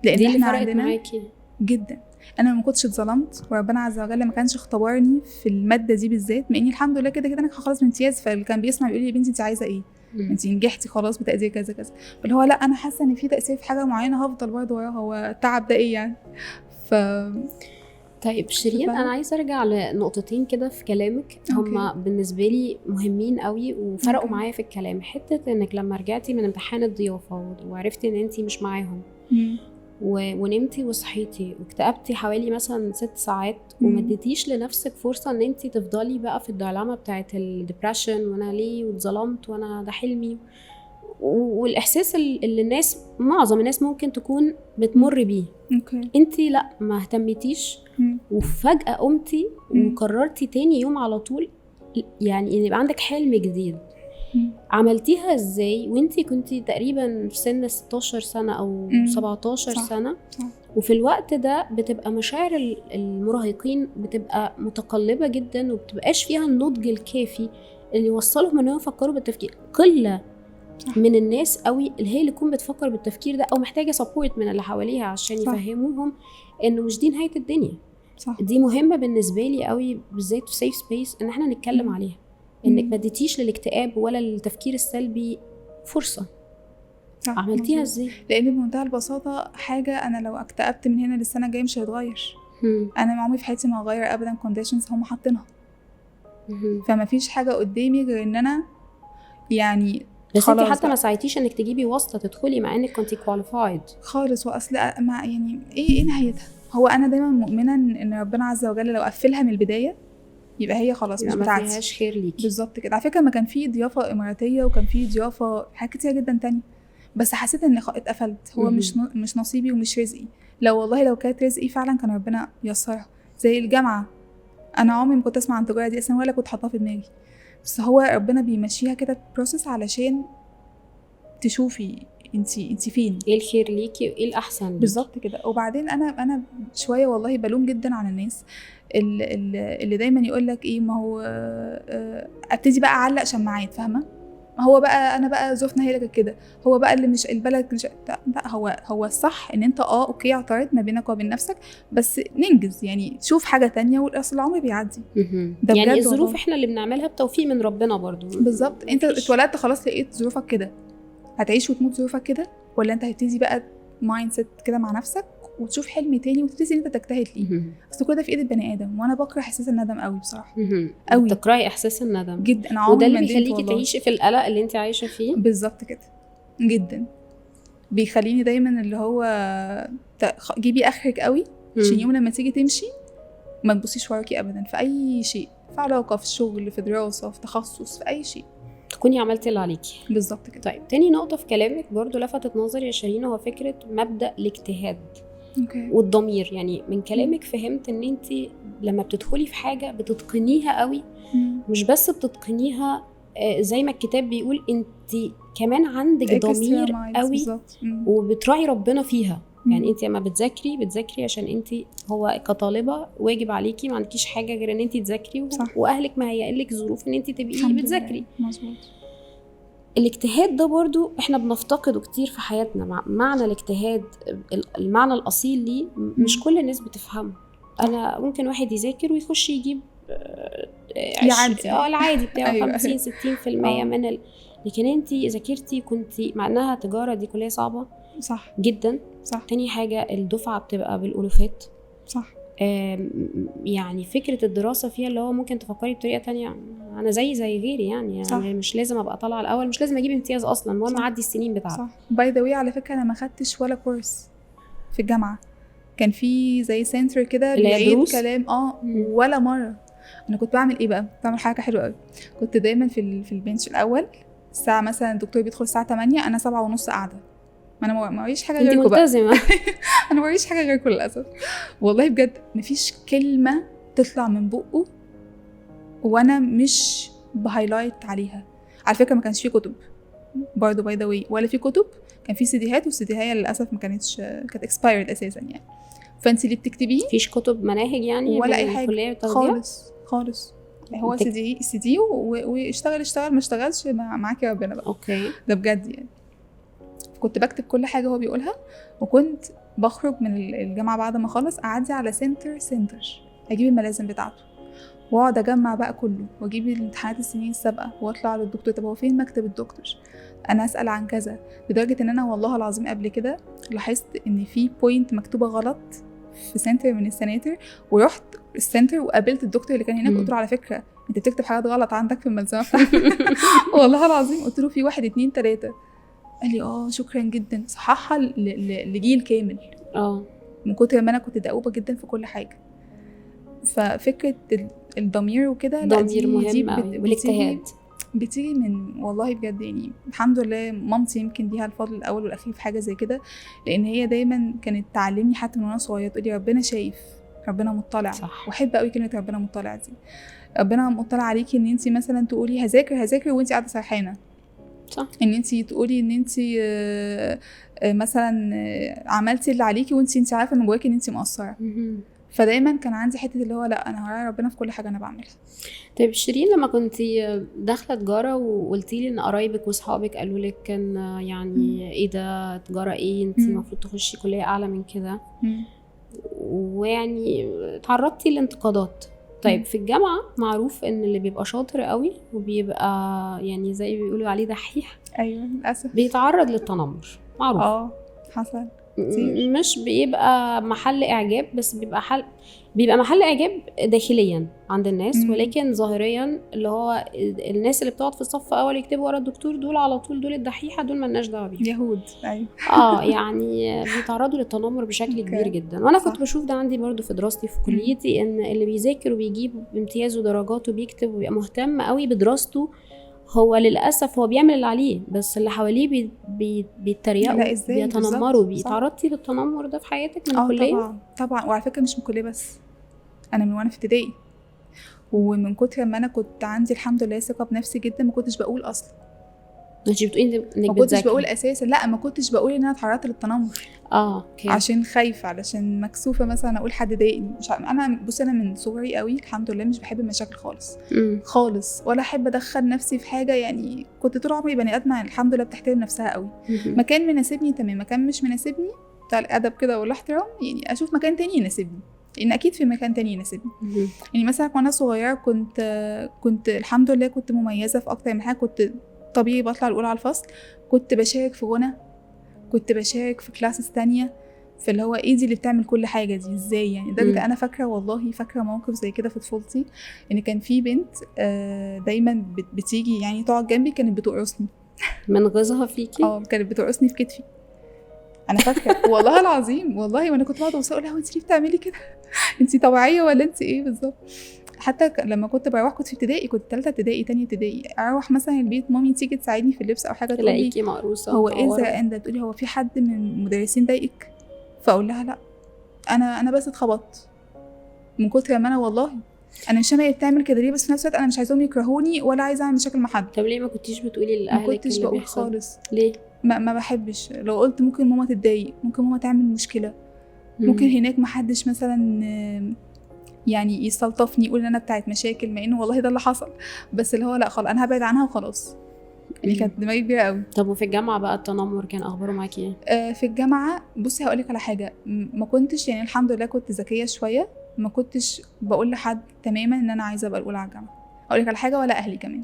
لان احنا عندنا معاكي جدا. انا ما كنتش اتظلمت، وربنا عز وجل ما كانش اختبرني في الماده دي بالذات، مع اني الحمد لله كده انا خلاص من امتياز. فاللي كان بيسمع يقول لي يا بنتي انت عايزه ايه؟ انت نجحتي خلاص بتقدير كذا كذا. فاللي هو لا، انا حاسه ان في تاثير في حاجه معينه هفضل برضه وراها، هو التعب ده ايه يعني؟ طيب شيرين، انا عايزه ارجع لنقطتين كده في كلامك، هما بالنسبه لي مهمين قوي وفرقوا معايا في الكلام. حته انك لما رجعتي من امتحان الضيافه وعرفتي ان انتي مش معاهم ونمتي وصحيتي واكتئبتي حوالي مثلا 6 ساعات وما اديتيش لنفسك فرصه ان انتي تفضلي بقى في الدعلمه بتاعه الديبريشن، وانا ليه واتظلمت وانا ده حلمي، والاحساس اللي معظم الناس ممكن تكون بتمر بيه. انتي لا، ما اهتمتيش، وفجاه قمتي وقررتي تاني يوم على طول يعني ان يبقى عندك حلم جديد. عملتيها ازاي وانتي كنتي تقريبا في سن 16 سنه او 17 سنه؟ وفي الوقت ده بتبقى مشاعر المراهقين بتبقى متقلبة جدا، وبتبقاش فيها النضج الكافي اللي يوصلهم انهم يفكروا بالتفكير. قلة صح. من الناس قوي اللي هي اللي تكون بتفكر بالتفكير ده، او محتاجة سبورت من اللي حواليها عشان صح. يفهموهم انه مش دي نهاية الدنيا. صح. دي مهمة بالنسبة لي قوي، بالذات في سيف سبيس، ان احنا نتكلم عليها، انك ما اديتيش للاكتئاب ولا للتفكير السلبي فرصة. صح. عملتيها ازاي؟ لان بمنتهى البساطه حاجه، انا لو اكتئبت من هنا للسنه الجايه مش هيتغير. انا عمري في حياتي ما هغير ابدا كونديشنز هم حاطينها. فما فيش حاجه قدامي غير ان انا يعني بس انت حتى بقى. ما ساعدتيش انك تجيبي واسطه تدخلي مع انك كنتي كواليفايد خالص. واصل مع يعني ايه نهايتها؟ هو انا دايما مؤمنه ان ربنا عز وجل لو قفلها من البدايه يبقى هي خلاص مش بتاعتي، ما فيهاش خير ليكي. بالظبط كده. على فكره ما كان في ضيافه اماراتيه وكان في ضيافه حاجات كتير جدا تانية، بس حسيت ان اتقفلت. هو مش نصيبي ومش رزقي. لو والله لو كانت رزقي فعلا كان ربنا يسرها. زي الجامعه، انا عمري ما كنت اسمع عن التجاره دي اصلا ولا كنت حاطاها في دماغي، بس هو ربنا بيمشيها كده بروسس علشان تشوفي انتي فين، ايه الخير ليكي وايه الاحسن بالظبط كده. وبعدين انا شويه والله بلوم جدا على الناس اللي دايما يقول لك ايه، ما هو ابتدي بقى اعلق شماعات، فاهمه؟ ما هو بقى انا بقى ظروفنا هي اللي كده، هو بقى اللي مش البلد مش لا، هو الصح ان انت اوكي اعترض ما بينك وبين نفسك، بس ننجز يعني، تشوف حاجه تانية، والاصل العمر بيعدي. ده يعني الظروف احنا اللي بنعملها بتوفيق من ربنا برضو. بالظبط. انت اتولدت خلاص لقيت ظروفك كده، هتعيش وتموت ظروفك كده، ولا انت هتبتدي بقى مايند سيت كده مع نفسك وتشوف حلم تاني وتبتدي ان انت تجتهد ليه. اصل كل ده في ايد البني ادم، وانا بكره احساس الندم قوي بصراحه. قوي بتكرهي احساس الندم جدا. انا وده اللي بيخليكي تعيشي في القلق اللي انت عايشه فيه. بالظبط كده جدا. بيخليني دايما اللي هو جيبي اخرك قوي عشان يوم لما تيجي تمشي ما تبصيش وراكي ابدا في اي شيء، في علاقه، في شغل، في دراسه، في تخصص، في اي شيء، تكوني عملتي اللي عليكي. بالظبط كده. طيب تاني نقطه في كلامك برضو لفتت نظري يا شيرين، هو فكره مبدا الاجتهاد والضمير. يعني من كلامك فهمت ان انت لما بتدخلي في حاجه بتتقنيها قوي، مش بس بتتقنيها زي ما الكتاب بيقول، انت كمان عندك ضمير قوي وبتراعي ربنا فيها. يعني انت لما بتذاكري عشان انت هو كطالبه واجب عليكي، ما عندكيش حاجه غير ان انت تذاكري، واهلك مهيئ لك ظروف ان انت تبقي بتذاكري. مظبوط. الاجتهاد ده برضو احنا بنفتقده كتير في حياتنا. معنى الاجتهاد المعنى الاصيل ليه مش كل الناس بتفهمه. انا ممكن واحد يذاكر ويخش يجيب العادي بتاعه 50-60% من لكن انتي ذاكرتي كنتي مع انها تجاره، دي كليه صعبه صح جدا. صح. تاني حاجه الدفعه بتبقى بالالوفات. صح. يعني فكره الدراسه فيها اللي هو ممكن تفكري بطريقه تانية، انا زي غيري يعني مش لازم ابقى طالعه الاول، مش لازم اجيب امتياز اصلا، المهم اعدي السنين بتاعتي. صح. باي ذا واي على فكره انا ما خدتش ولا كورس في الجامعه، كان في زي سنتر كده بيعيد كلام ولا مره. انا كنت بعمل ايه بقى؟ بعمل حاجه حلوه قوي. كنت دايما في البنش الاول، الساعه مثلا الدكتور بيدخل الساعه 8، انا 7:30 قاعده. ما انا ما وريش حاجه غيركم بقى. انت ملتزمه. انا ما وريش حاجه غيركم للاسف والله بجد. مفيش كلمه تطلع من بقه وانا مش بهايلايت عليها. على فكره ما كانش في كتب برضه باي ذا واي، ولا في كتب، كان في سيديهات، والسيديهات للاسف ما كانت اكسبايرد اساسا يعني. فانت اللي بتكتبيه مفيش كتب مناهج يعني ولا اي حاجه خالص. هو سي دي واشتغل ما اشتغلش معاكي ربنا بقى. اوكي. ده بجد يعني. كنت بكتب كل حاجه هو بيقولها، وكنت بخرج من الجامعه بعد ما اخلص اعدي على سنتر اجيب الملازم بتاعته واقعد اجمع بقى كله، واجيب الامتحانات السنين السابقه واطلع للدكتور، طب هو فين مكتب الدكتور، انا اسال عن كذا. لدرجه ان انا والله العظيم قبل كده لاحظت ان في بوينت مكتوبه غلط في سنتر من السناتر، ورحت السنتر وقابلت الدكتور اللي كان هناك، قلت له على فكره انت بتكتب حاجات غلط عندك في الملزمه والله العظيم قلت له في 1 2 3. قال لي شكرا جدا، صححها لجيل كامل. من كتر ما انا كنت دؤوبه جدا في كل حاجه. ففكره الضمير وكده ضمير مهم قوي، والاجتهاد بتيجي من والله بجد يعني. الحمد لله مامتي يمكن ليها الفضل الاول والاخير في حاجه زي كده، لان هي دايما كانت تعلمني حتى من وانا صغيره، تقولي ربنا شايف، ربنا مطلع. صح. واحب قوي كلمه ربنا مطلع دي. ربنا مطلع عليكي ان انت مثلا تقولي هذاكر وانت قاعده سرحانه. صح. ان انت تقولي ان انت مثلا عملتي اللي عليكي وانت عارفه من جواكي ان انت مقصره. فدايما كان عندي حته اللي هو لا، انا هراعي ربنا في كل حاجه انا بعملها. طيب شيرين، لما كنتي داخله تجاره وقلتي لي ان قرايبك واصحابك قالوا لك كان يعني ايه ده تجاره، ايه انت المفروض تخشي كليه اعلى من كده، ويعني تعرضتي لانتقادات. طيب في الجامعه معروف ان اللي بيبقى شاطر قوي وبيبقى يعني زي بيقولوا عليه دحيح، ايوه للاسف بيتعرض للتنمر، معروف. حصل كتير. مش بيبقى محل اعجاب بس بيبقى محل اعجاب داخليا عند الناس، ولكن ظاهريا اللي هو الناس اللي بتقعد في الصف اول يكتبوا ورا الدكتور دول على طول دول الدحيحه، دول مالناش دعوه بيهم، يهود. ايوه يعني بيتعرضوا للتنمر بشكل كبير جدا. وانا كنت بشوف ده عندي برضو في دراستي في كليتي، ان اللي بيذاكر وبيجيب امتياز ودرجات وبيكتب وبيبقى مهتم قوي بدراسته، هو للاسف هو بيعمل اللي عليه، بس اللي حواليه بيتريقوا بيتنمروا. بيتعرضتي للتنمر ده في حياتك من الكليه؟ طبعا. وعلى فكره مش من الكليه بس، انا من وانا في ابتدائي، ومن كتر ما انا كنت عندي الحمد لله ثقه بنفسي جدا ما كنتش بقول اصلا. انت بتقولي انك ما كنتش بقول اساسا، لا ما كنتش بقول ان انا اتعرضت للتنمر. اوكي. عشان خايفه، علشان مكسوفه مثلا اقول حد ضايقني. انا بصي انا من صغري قوي الحمد لله مش بحب المشاكل خالص خالص، ولا احب ادخل نفسي في حاجه. يعني كنت طول عمري بني ادمه الحمد لله بتحترم نفسها قوي. مكان مناسبني تمام، مكان مش مناسبني بتاع الادب كده والاحترام، يعني اشوف مكان تاني يناسبني، لان اكيد في مكان تاني يناسبني. يعني مثلا وانا صغيره كنت الحمد لله كنت مميزه في اكتر من حاجه. كنت طبيعي بطلع الاولى على الفصل، كنت بشارك في غنى، كنت بشارك في كلاسز تانية، في اللي هو ايه دي اللي بتعمل كل حاجه دي ازاي يعني. ده انا فاكره والله فاكره موقف زي كده في طفولتي، ان كان في بنت دايما بتيجي يعني تقعد جنبي، كانت بتقرصني من غيظها فيكي. كانت بتقرصني في كتفي، انا فاكره والله العظيم والله. وانا كنت بقعد اقول لها انت ليه بتعملي كده؟ انت طبيعيه ولا انت ايه بالظبط؟ حتى لما كنت بروح، كنت في ابتدائي، كنت 3 ابتدائي 2 ابتدائي، اروح مثلا البيت مامي تيجي تساعدني في اللبس او حاجه، تقول لي تلاقيكي مقروصه هو ايه الزرقان ده؟ تقولي هو في حد من المدرسين ضايقك؟ فاقول لها لا، انا بس اتخبطت من كتر ما انا والله انا مش فاهمه هي بتعمل كده ليه، بس في نفس الوقت انا مش عايزاهم يكرهوني ولا عايزه اعمل مشاكل مع حد. طب ليه ما كنتيش بتقولي لاهلك؟ ما كنتش بقول خالص. ليه؟ ما بحبش. لو قلت ممكن ماما تتضايق، ممكن ماما تعمل مشكله، ممكن هناك ما حدش مثلا يعني يستلطفني يقول ان انا بتاعت مشاكل، مع انه والله ده اللي حصل، بس اللي هو لا خلاص انا هبعد عنها وخلاص. يعني كانت دماغي كبيره قوي. طب وفي الجامعه بقى التنمر كان اخباره معاكي ايه؟ في الجامعه بصي هقولك على حاجه، ما كنتش يعني الحمد لله كنت ذكيه شويه، ما كنتش بقول لحد تماما ان انا عايزه ابقى الاولى على الجامعه. هقولك على حاجه، ولا اهلي كمان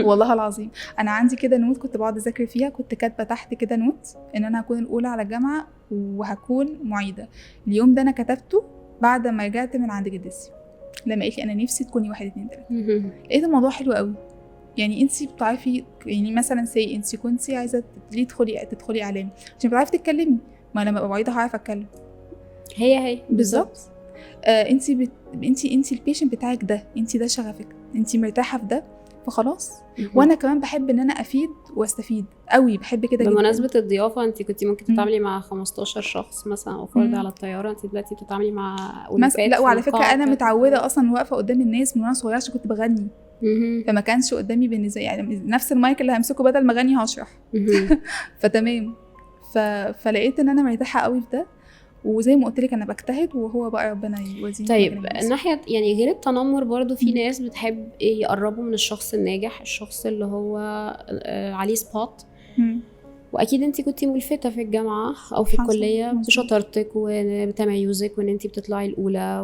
والله العظيم. انا عندي كده نوت كنت بقعد اذاكر فيها، كنت كاتبه تحت كده نوت ان انا هكون الاولى على الجامعه وهكون معيده. اليوم ده انا كتبته بعد ما رجعت من عند جدتي، لما قالت لي انا نفسي تكوني 1 2 3. لقيت الموضوع حلو قوي. يعني انتي بتعرفي، يعني مثلا سي انتي كنتي عايزه ليه تدخلي اعلام عشان بتعرفي تتكلمي، ما لما ابقى معيده هعرف اتكلم. هي بالظبط. انتي البيشنت بتاعك ده، انتي ده شغفك، انتي مرتاحه في ده، فخلاص. وانا كمان بحب ان انا افيد واستفيد قوي، بحب كده جدا. بمناسبه الضيافه، انت كنتي ممكن تتعاملي مع 15 شخص مثلا او فرد على الطياره، انت دلوقتي بتتعاملي مع ألوفات. لا وعلى فكره انا متعوده اصلا واقفه قدام الناس من وانا صغيره عشان كنت بغني، فما كانش قدامي بالنسبه يعني نفس المايك اللي همسكه بدل ما اغني هشرح فتمام. فلقيت ان انا مرتاحه قوي في ده، وزي ما قلت لك انا بجتهد، وهو بقى ربنا يوازيني. طيب الناحيه يعني غير التنمر برضو في ناس بتحب يقربوا من الشخص الناجح، الشخص اللي هو عليه سبوت. واكيد انت كنتي ملفته في الجامعه او في الكليه بشطارتك وبتميزك، وان انت بتطلعي الاولى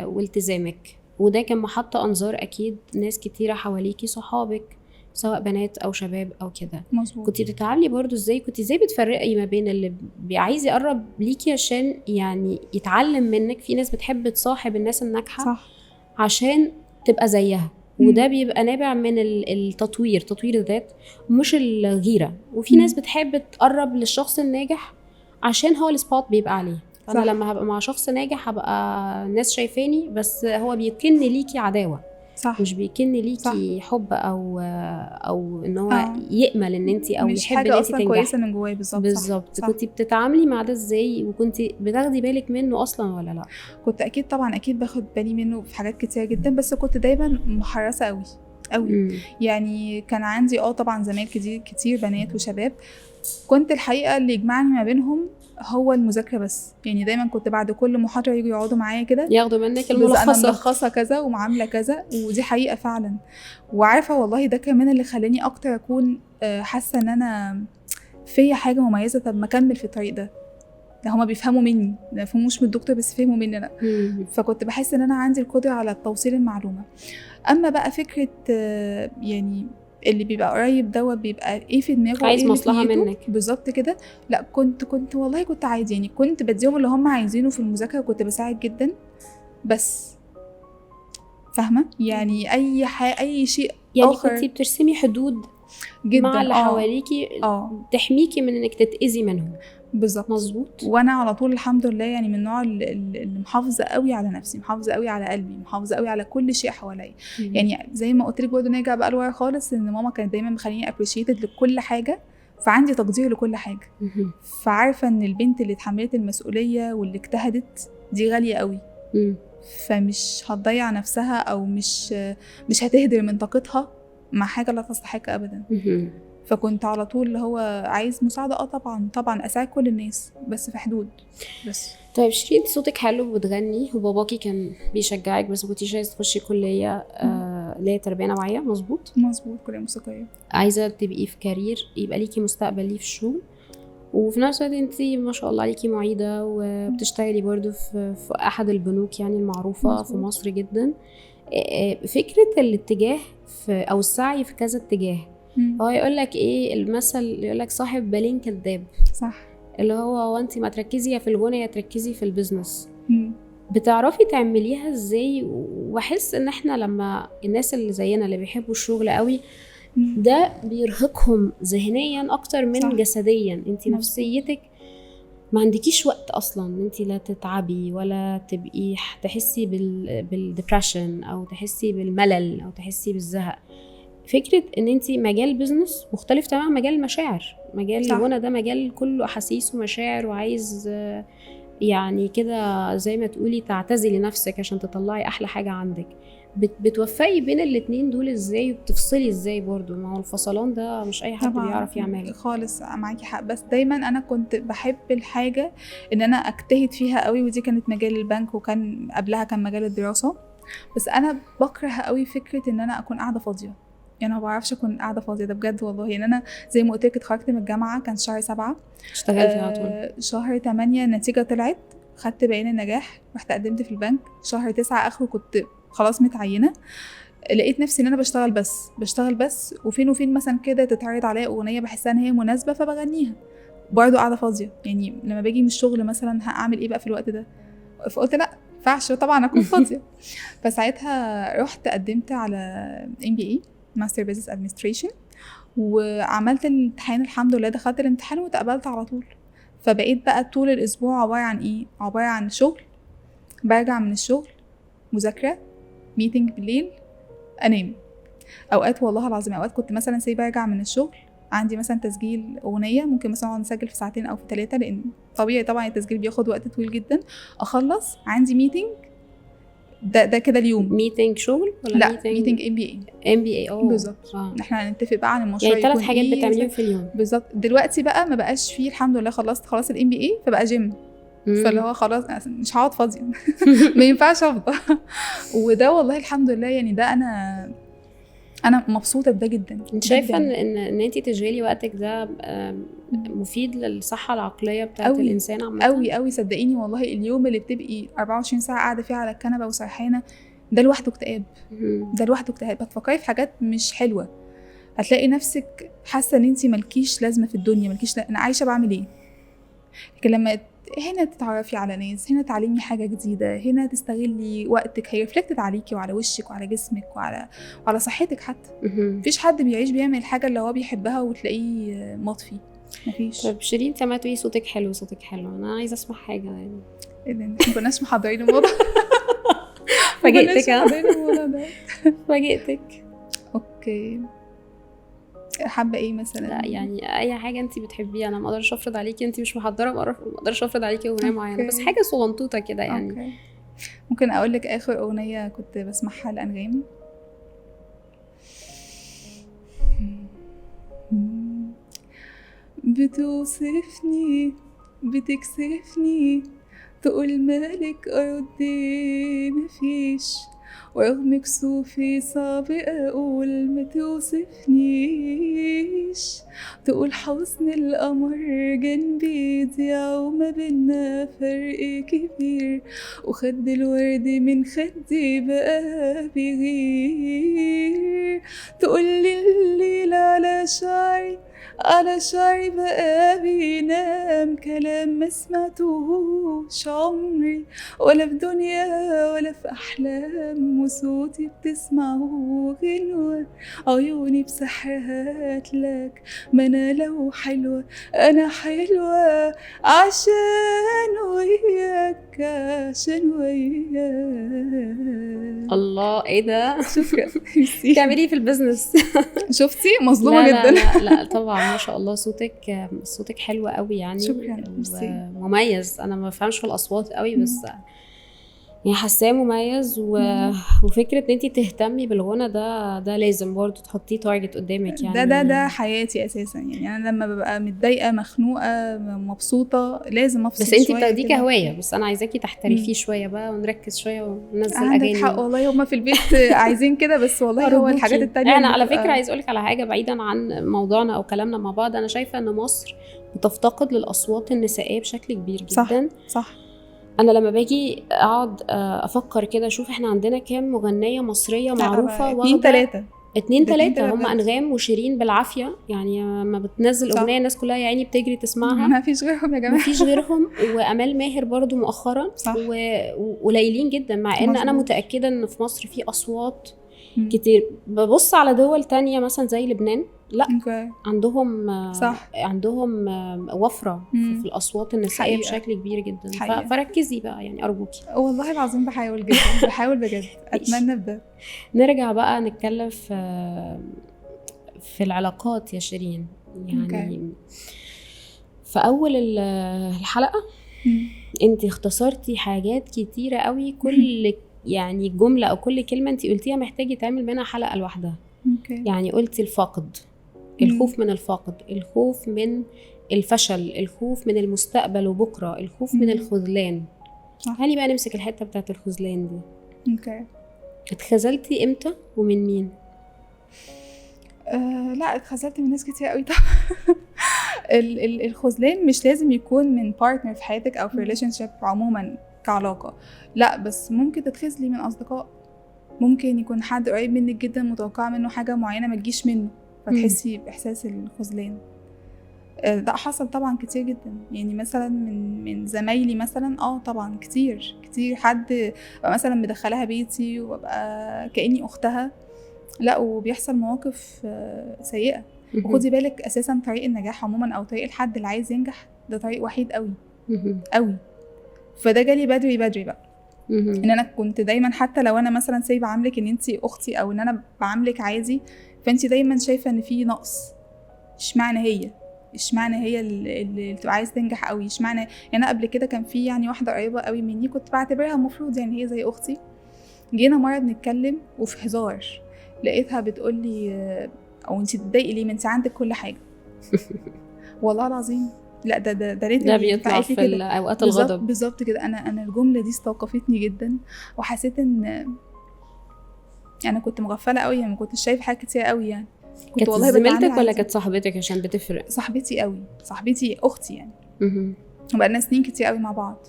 والتزامك، وده كان محط انظار اكيد ناس كتيره حواليكي، صحابك سواء بنات او شباب او كده. كنتي بتتعاملي برضو ازاي؟ كنتي ازاي بتفرقي ما بين اللي عايز يقرب ليكي عشان يعني يتعلم منك؟ في ناس بتحب تصاحب الناس الناجحه صح عشان تبقى زيها، وده بيبقى نابع من تطوير الذات مش الغيره. وفي ناس بتحب تقرب للشخص الناجح عشان هو السبوت بيبقى عليه. انا لما هبقى مع شخص ناجح هبقى الناس شايفاني، بس هو بيكن ليكي عداوه صح، مش بيكن ليكي صح. حب او ان هو يأمل ان انت او مش يحب ان انت تنجحي كويسه من جواه. بالظبط. كنتي بتتعاملي مع ده ازاي؟ وكنتي بتاخدي بالك منه اصلا ولا لا؟ كنت اكيد طبعا اكيد باخد بالي منه في حاجات كتير جدا، بس كنت دايما محرصه قوي قوي. يعني كان عندي طبعا زمايل كتير بنات وشباب، كنت الحقيقه اللي يجمعني ما بينهم هو المذاكره بس. يعني دايما كنت بعد كل محاضره يجوا يقعدوا معايا كده ياخدوا منك انا الملخصات. ملخصه كذا ومعامله كذا، ودي حقيقه فعلا. وعارفه والله ده كمان اللي خلاني اكتر اكون حاسه ان انا فيا حاجه مميزه. طب ما اكمل في الطريق ده هما بيفهموا مني، ما بيفهموش من الدكتور بس فهموا مني انا. فكنت بحس ان انا عندي القدره على توصيل المعلومه. اما بقى فكره يعني اللي بيبقى قريب دوت بيبقى ايه في دماغه، عايز ايه مصلحه منك بالظبط كده. لا كنت والله كنت عادي، يعني كنت بديهم اللي هم عايزينه في المذاكره، وكنت بساعد جدا. بس فاهمه يعني اي شيء يعني آخر كنتي بترسمي حدود جدا مع اللي حواليكي تحميكي من انك تتأذي منهم. بالظبط، مظبوط. وانا على طول الحمد لله يعني من النوع اللي محافظه قوي على نفسي، محافظه قوي على قلبي، محافظه قوي على كل شيء حواليا. يعني زي ما قلت لك برضه نرجع بقى لورا خالص، ان ماما كانت دايما مخليني ابريشيتد لكل حاجه، فعندي تقدير لكل حاجه. فعارفه ان البنت اللي اتحملت المسؤوليه واللي اجتهدت دي غاليه قوي، فمش هتضيع نفسها او مش هتهدر من طاقتها مع حاجه لا تستحق ابدا. فكنت على طول اللي هو عايز مساعده طبعا اساعد كل الناس بس في حدود. بس طيب شيرين، انت صوتك حلو وبتغني، وباباكي كان بيشجعك بس كنتيش عايزه تخشي كليه اللي هي تربيه نوعيه. مظبوط كليه موسيقيه، عايزه تبقي في كارير يبقى ليكي مستقبل ليه في الشغل، وفي نفس الوقت انت ما شاء الله عليكي معيده وبتشتغلي برضو في احد البنوك يعني المعروفه في مصر جدا. فكره الاتجاه او السعي في كذا اتجاه، هو يقول لك ايه المثل، يقول لك صاحب بالين كذاب. صح، اللي هو وانت ما تركزي يا في الغنى يا تركزي في البيزنس. بتعرفي تعمليها ازاي؟ وبحس ان احنا لما الناس اللي زينا اللي بيحبوا الشغل قوي ده بيرهقهم ذهنيا اكتر من صح. جسديا. انت نفسيتك ما عندكيش وقت اصلا انت لا تتعبي ولا تبقي تحسي بالديبريشن او تحسي بالملل او تحسي بالزهق. فكرة ان انتي مجال بيزنس مختلف تماما مجال المشاعر. مجال الغنى ده مجال كله احاسيس ومشاعر، وعايز يعني كده زي ما تقولي تعتزلي نفسك عشان تطلعي احلى حاجة عندك. بتوفقي بين الاتنين دول ازاي وبتفصلي ازاي برضو؟ ما هو الفصلان ده مش اي حد بيعرف يعمله خالص. معاكي حق، بس دايما انا كنت بحب الحاجة ان انا اجتهد فيها قوي، ودي كانت مجال البنك، وكان قبلها كان مجال الدراسة. بس انا بكره قوي فكرة ان انا اكون قاعدة فاضية. يعني ما بعرفش اكون قاعده فاضيه، ده بجد والله. يعني انا زي ما قلت لك اتخرجت من الجامعه كان شهر 7، اشتغلتي على طول. شهر 8 النتيجه طلعت، خدت بيان النجاح، رحت قدمت في البنك. شهر 9 اخره كنت خلاص متعينه. لقيت نفسي ان انا بشتغل بس وفين وفين مثلا كده تتعرض عليا اغنيه بحسها ان هي مناسبه فبغنيها، برضو قاعده فاضيه. يعني لما باجي من الشغل مثلا هعمل ايه بقى في الوقت ده؟ فقلت لا ينفعش طبعا اكون فاضيه. فساعتها رحت قدمت على MBA ماستر بيزنس ادمنستريشن، وعملت الامتحان الحمد لله، دخلت الامتحان واتقبلت على طول. فبقيت بقى طول الاسبوع عباره عن ايه؟ عباره عن شغل، برجع من الشغل مذاكره، ميتنج بالليل، انام. اوقات والله العظيم اوقات كنت مثلا برجع من الشغل عندي مثلا تسجيل اغنيه، ممكن مثلا اقعد اسجل في 2 أو 3 لان طبيعي طبعا التسجيل بياخد وقت طويل جدا. اخلص عندي ميتنج، ده كده اليوم. ميتنج شغل ولا لا ميتنج MBA بالظبط. احنا هنتفق بقى عن المشروع، يعني 3 حاجات بتعمليهم في اليوم بالظبط. دلوقتي بقى ما بقاش فيه الحمد لله، خلصت خلاص MBA فبقى جيم. فاللي هو خلاص مش هقعد فاضيه ما ينفعش افضى. وده والله الحمد لله يعني ده انا مبسوطه بده جدا. انت شايفه ان انت تشغلي وقتك ده مفيد للصحه العقليه بتاعه الانسان عامه؟ قوي صدقيني والله. اليوم اللي بتبقي 24 ساعه قاعده فيه على الكنبه وسرحانه ده لوحده اكتئاب. هتفكري في حاجات مش حلوه، هتلاقي نفسك حاسه ان انت مالكيش لازمه في الدنيا، انا عايشه بعمل ايه. لكن لما هنا تتعرفي على ناس، هنا تعلمي حاجة جديدة، هنا تستغلي وقتك، هيرفلكتد عليكي وعلى وشك وعلى جسمك وعلى صحتك حتى. مفيش حد بيعيش بيعمل الحاجة اللي هو بيحبها وتلاقيه مطفي، مفيش. طب شيرين، انت ما تقولي صوتك حلو انا عايزة اسمع حاجة يعني. ما كناش محضرين الموضوع. فاجئتك. اوكي، حابه ايه مثلا؟ لا يعني اي حاجه انت بتحبيها. انا ما اقدرش افرض عليكي، انت مش محضره، ما اقدرش افرض عليكي اغنيه معينه، بس حاجه صغنطوطه كده يعني. ممكن اقول لك اخر اغنيه كنت بسمعها لأنغام، بتوصفني بتكسفني، تقول مالك أرد مفيش، ورغم كسوفي صعب أقول ما توصفنيش، تقول حسن القمر جنبي يضيع وما بينا فرق كبير، وخد الورد من خدي بقى بيغير، تقولي الليل على شعري بقى بينام، كلام ما سمعتوش عمري ولا في دنيا ولا في أحلام، وصوتي بتسمعه غنوة، عيوني بسحرها هاتلك، ما أنا لو حلوة أنا حلوة عشان وياك، عشان وياك. الله، ايه ده؟ شكرا. ميرسي. بتعملي ايه في البيزنس؟ شفتي مظلومة لا جدا. لا لا لا طبعا، ما شاء الله، صوتك حلو قوي يعني. شكرا. ميرسي. ومميز. انا ما بفهمش في الاصوات قوي، بس يعني حاساه مميز. وفكره ان انت تهتمي بالغنى ده لازم برضو تحطيه تارجت قدامك يعني. ده حياتي اساسا يعني. انا لما ببقى متضايقه مخنوقه مبسوطه لازم افصل بس انت شويه بتاخديه كده. كهوايه، بس انا عايزاكي تحترفيه شويه بقى، ونركز شويه وننزل عندك اغاني. حق والله، هما في البيت عايزين كده، بس والله هو أرجوكي. الحاجات التانية انا اللي على بتبقى- فكره عايز اقولك على حاجه بعيدا عن موضوعنا او كلامنا مع بعض. انا شايفه ان مصر بتفتقد للاصوات النسائيه بشكل كبير جدا. صح. انا لما باجي اقعد افكر كده، اشوف احنا عندنا كام مغنيه مصريه معروفه، 2 3 اتنين ده 2 تلاتة، هم بجد. انغام وشيرين بالعافيه يعني. لما بتنزل صح. اغنيه الناس كلها يا عيني بتجري تسمعها. ما فيش غيرهم يا جماعه. مفيش غيرهم. وامال ماهر برضو مؤخرا. صح. وقليلين جدا، مع ان انا مظبوط. متاكده ان في مصر في اصوات كتير. ببص على دول تانية مثلا زي لبنان، لا اوكي. صح. عندهم وفرة في الأصوات النسائية حقيقة. بشكل كبير جدا. حقيقة. فركزي بقى يعني أرجوكي. والله العظيم بحاول جدا، بحاول بجد. أتمنى بده. نرجع بقى نتكلم في العلاقات يا شيرين يعني. اوكي. في أول الحلقة انت اختصرتي حاجات كتيرة قوي. كل يعني جملة أو كل كلمة انت قلتيها محتاجة تعمل منها حلقة لوحدها. اوكي. يعني قلتي الفقد، الخوف من الفقد، الخوف من الفشل، الخوف من المستقبل وبكرة، الخوف من الخذلان. هاني بقى نمسك الحتة بتاعت الخذلان دي. اوكي. اتخذلتي امتى ومن مين؟ لا، اتخذلت من ناس كتير قوي طبعا. الخذلان مش لازم يكون من بارتنر في حياتك او في ريليشن شيب عموما كعلاقة، لا، بس ممكن تتخذلي من اصدقاء. ممكن يكون حد قريب منك جدا متوقعة منه حاجة معينة ما تجيش منه، فتحسي باحساس الخذلان. ده حصل طبعا كتير جدا يعني. مثلا من زمايلي مثلا طبعا كتير حد مثلا مدخلها بيتي وببقى كأني اختها، لا، وبيحصل مواقف سيئة. وخدي بالك اساسا طريق النجاح عموما او طريق الحد اللي عايز ينجح ده طريق وحيد قوي قوي. فده جالي بدري بقى. ان انا كنت دايما حتى لو انا مثلا سايبه عاملك ان انتي اختي او ان انا بعاملك عادي، فانتي دايما شايفه ان في نقص. اشمعنى هي اللي بتبقى عايز تنجح قوي؟ اشمعنى يعني؟ انا قبل كده كان في يعني واحده قريبه قوي مني كنت بعتبرها المفروض يعني هي زي اختي. جينا مره بنتكلم وفي هزار لقيتها بتقول لي او انتي تتضايقي ليه؟ ما انتي عندك كل حاجه. والله العظيم. لا، ده ريت ده بيطلع في اوقات الغضب. بالظبط كده. انا الجمله دي استوقفتني جدا، وحسيت ان انا كنت مغفله قوي يعني. ما كنتش شايفه حاجات كتير قوي يعني. كنت والله زميلتك ولا كانت صاحبتك؟ عشان بتفرق. صاحبتي قوي، صاحبتي اختي يعني. وبقالنا سنين كتير قوي مع بعض.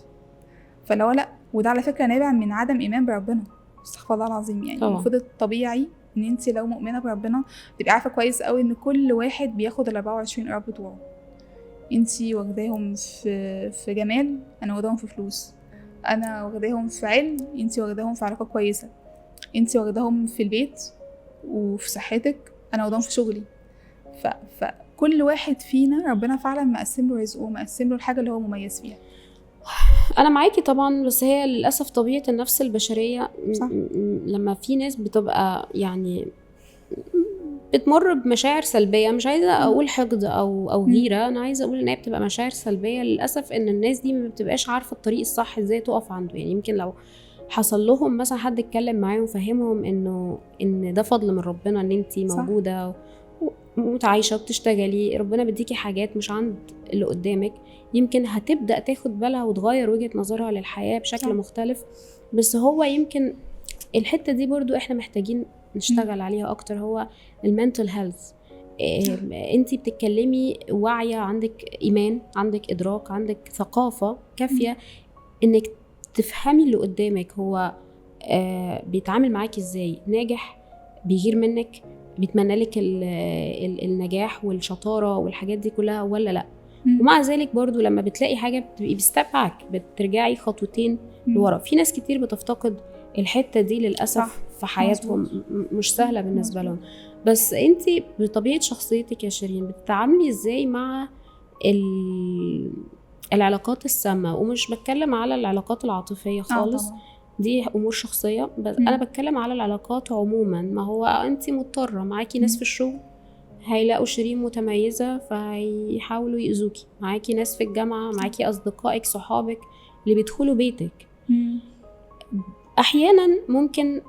فلو لا، وده على فكره نابع من عدم ايمان بربنا، استغفر الله العظيم يعني. المفروض الطبيعي ان انت لو مؤمنه بربنا تبقي عارفه كويس قوي ان كل واحد بياخد ال 24 قرار بتوعه. انتي واخداهم في جمال، انا واخداهم في فلوس. انا واخداهم في علم، انتي واخداهم في علاقه كويسه. انتي واخداهم في البيت وفي صحتك، انا واخداهم في شغلي. فكل واحد فينا ربنا فعلا مقسم له رزقه ومقسم له الحاجه اللي هو مميز فيها. انا معاكي طبعا، بس هي للاسف طبيعه النفس البشريه. صح. لما في ناس بتبقى يعني بتمر بمشاعر سلبيه، مش عايزه اقول حقد او غيره، انا عايزه اقول ان هي بتبقى مشاعر سلبيه. للاسف ان الناس دي ما بتبقاش عارفه الطريق الصح ازاي تقف عنده يعني. يمكن لو حصل لهم مثلا حد اتكلم معاهم وفهمهم ان ده فضل من ربنا ان انتي موجوده متعايشه وبتشتغلي، ربنا بيديكي حاجات مش عند اللي قدامك، يمكن هتبدا تاخد بالها وتغير وجهه نظرها للحياه بشكل صح. مختلف. بس هو يمكن الحته دي برضو احنا محتاجين نشتغل عليها اكتر، هو المنتل هيلث. انتي بتتكلمي واعيه، عندك ايمان، عندك ادراك، عندك ثقافه كافيه انك تفهمي اللي قدامك هو بيتعامل معاكي ازاي، ناجح، بيغير منك، بيتمنى لك النجاح والشطاره والحاجات دي كلها ولا لا. ومع ذلك برضو لما بتلاقي حاجه بتبقي بستبعك، بترجعي خطوتين لورا. في ناس كتير بتفتقد الحته دي للاسف. صح. في حياتهم مش سهله بالنسبه مظبوط. لهم. بس انتي بطبيعه شخصيتك يا شيرين بتتعاملي ازاي مع العلاقات السامه؟ ومش بتكلم على العلاقات العاطفيه خالص، طبعا. دي امور شخصيه، بس انا بتكلم على العلاقات عموما. ما هو انتي مضطره، معاكي ناس في الشغل هيلاقوا شيرين متميزه فهيحاولوا يأذوكي، معاكي ناس في الجامعه، معاكي اصدقائك صحابك اللي بيدخلوا بيتك. احيانا ممكن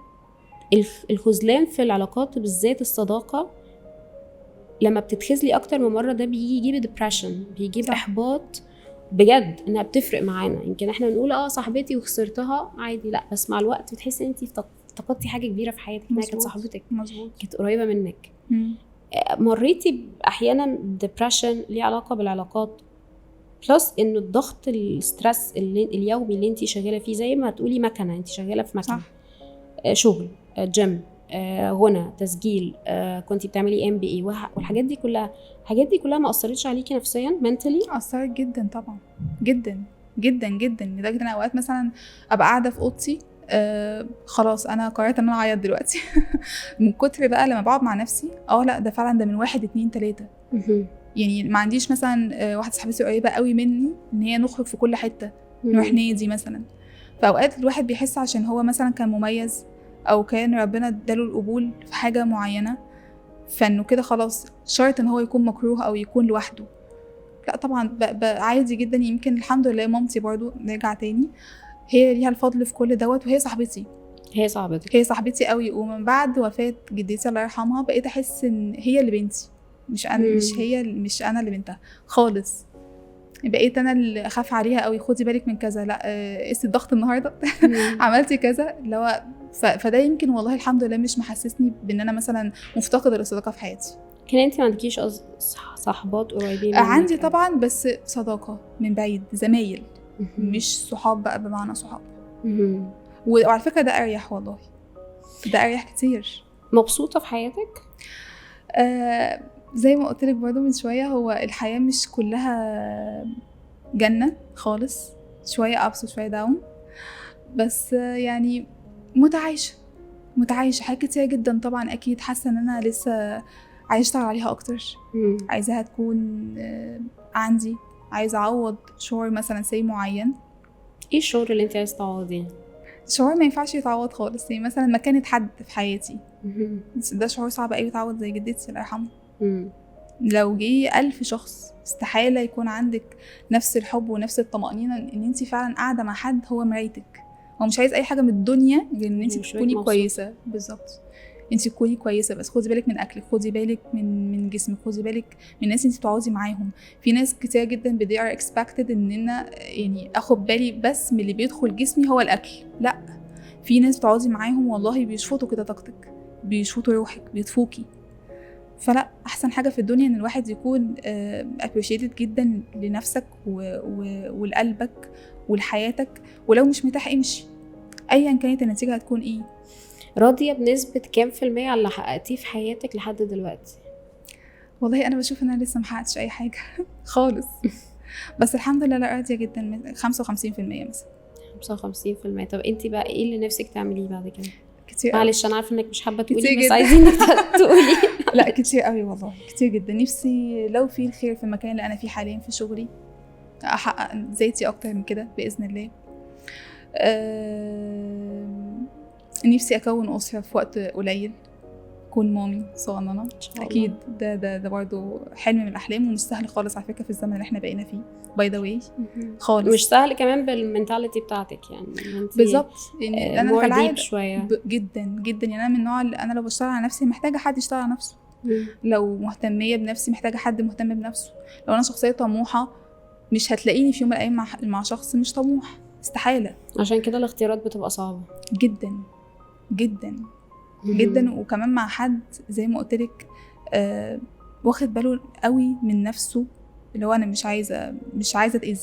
الخذلان في العلاقات بالذات الصداقه لما بتتخذلي اكتر من مره ده بيجيب ديبريشن، بيجيب احباط بجد. انها بتفرق معانا. يمكن احنا بنقول صاحبتي وخسرتها عادي، لا بس مع الوقت بتحسي انت افتقدتي حاجه كبيره في حياتك، انها كانت صاحبتك، كانت قريبه منك. مريتي احيانا ديبريشن ليه علاقه بالعلاقات، بلس انه الضغط الستريس اليومي اللي انت شغاله فيه، زي ما تقولي مكنه، انت شغاله في مكنه، شغل، جيم، غنى، تسجيل، كنتي بتعملي MBA والحاجات دي كلها. الحاجات دي كلها ما اثرتش عليكي نفسيا منتلي؟ اثرت جدا طبعا، جدا جدا جدا، لدرجه ان اوقات مثلا ابقى قاعده في اوضتي خلاص انا قررت ان انا اعيط دلوقتي من كتر بقى لما بقعد مع نفسي. لا ده فعلا ده من 1 2 3. يعني ما عنديش مثلا واحده صاحبتي قريبه قوي مني ان هي نخرج في كل حته، نروح نادي مثلا. فاوقات الواحد بيحس عشان هو مثلا كان مميز او كان ربنا اداله القبول في حاجه معينه، فانه كده خلاص شرط ان هو يكون مكروه او يكون لوحده. لا طبعا عادي جدا. يمكن الحمد لله مامتي برضو نرجع تاني، هي ليها الفضل في كل دوت، وهي صاحبتي. هي صاحبتي قوي. ومن بعد وفاة جدتي الله يرحمها بقيت احس ان هي اللي بنتي، مش انا. مش انا اللي بنتها خالص. بقيت انا اللي اخاف عليها قوي، خدي بالك من كذا، لا قسي الضغط النهارده عملتي كذا. اللي هو فده يمكن والله الحمد لله مش محسسني بان انا مثلا مفتقده للصداقه في حياتي. كان انت ما عندكيش صحبات قريبين منك؟ عندي طبعا، بس صداقه من بعيد، زمايل، مش صحاب بقى بمعنى صحاب. وعلى فكره ده اريح، والله ده اريح كتير. مبسوطه في حياتك؟ زي ما قلت لك برضو من شويه، هو الحياه مش كلها جنه خالص، شويه ابس وشويه داون، بس يعني متعايشه حاجات كتير جدا طبعا. اكيد حاسه ان انا لسه عايزه اشتغل عليها اكتر، عايزاها تكون عندي، عايزه اعوض شعور مثلا معين. ايه الشعور اللي انت عايزه تعوضيه؟ شعور ما ينفعش يتعوض خالص، يعني مثلا مكانة حد في حياتي، ده شعور صعب قوي يتعوض، زي جدتي الله يرحمها. لو جه 1000 شخص استحالة يكون عندك نفس الحب ونفس الطمأنينة ان انت فعلا قاعدة مع حد هو مرايتك. هو مش عايز اي حاجة من الدنيا غير ان انت تكوني كويسة. بالظبط، انت تكوني كويسة، بس خدي بالك من اكلك، خدي بالك من جسمك، خدي بالك من الناس انت بتقعدي معاهم. في ناس كتير جدا they are expected اننا يعني اخد بالي بس من اللي بيدخل جسمي هو الاكل. لا، في ناس بتقعدي معاهم والله بيشفطوا كده طاقتك، بيشفطوا روحك، بيطفوكي. فلا، احسن حاجه في الدنيا ان الواحد يكون appreciated جدا لنفسك ولقلبك ولحياتك. ولو مش متاح امشي، ايا كانت النتيجه هتكون ايه. راضيه بنسبه كام في المية على اللي حققتيه في حياتك لحد دلوقتي؟ والله انا بشوف ان انا لسه محققتش اي حاجه خالص بس الحمد لله راضيه جدا، 55% مثلا. 55%. طب انت بقى ايه اللي نفسك تعمليه بعد كده؟ كتير. معلش انا عارفه انك مش حابه تقولي، بس عايزينك تقولي. لا كتير قوي والله، كتير جدا. نفسي لو في الخير في المكان اللي انا فيه حاليا في شغلي احقق ذاتي اكتر من كده باذن الله. نفسي اكون اسره في وقت قليل، كون مامي صغننه. اكيد ده برضو حلم من الاحلام، ومش سهل خالص على فكره في الزمن اللي احنا بقينا فيه باي ذا واي خالص. مش سهل كمان بالمنتاليتي بتاعتك، يعني بالظبط. يعني انا كالعاده شويه جدا جدا. يعني انا من النوع اللي انا لو بشتغل على نفسي محتاجه حد يشتغل على نفسه، لو مهتميه بنفسي محتاجه حد مهتم بنفسه. لو انا شخصيه طموحه مش هتلاقيني في يوم من الايام مع شخص مش طموح، استحاله. عشان كده الاختيارات بتبقى صعبه جدا جدا جدا. وكمان مع حد زي ما قلت لك واخد باله قوي من نفسه، اللي هو انا مش عايزه اتاذي،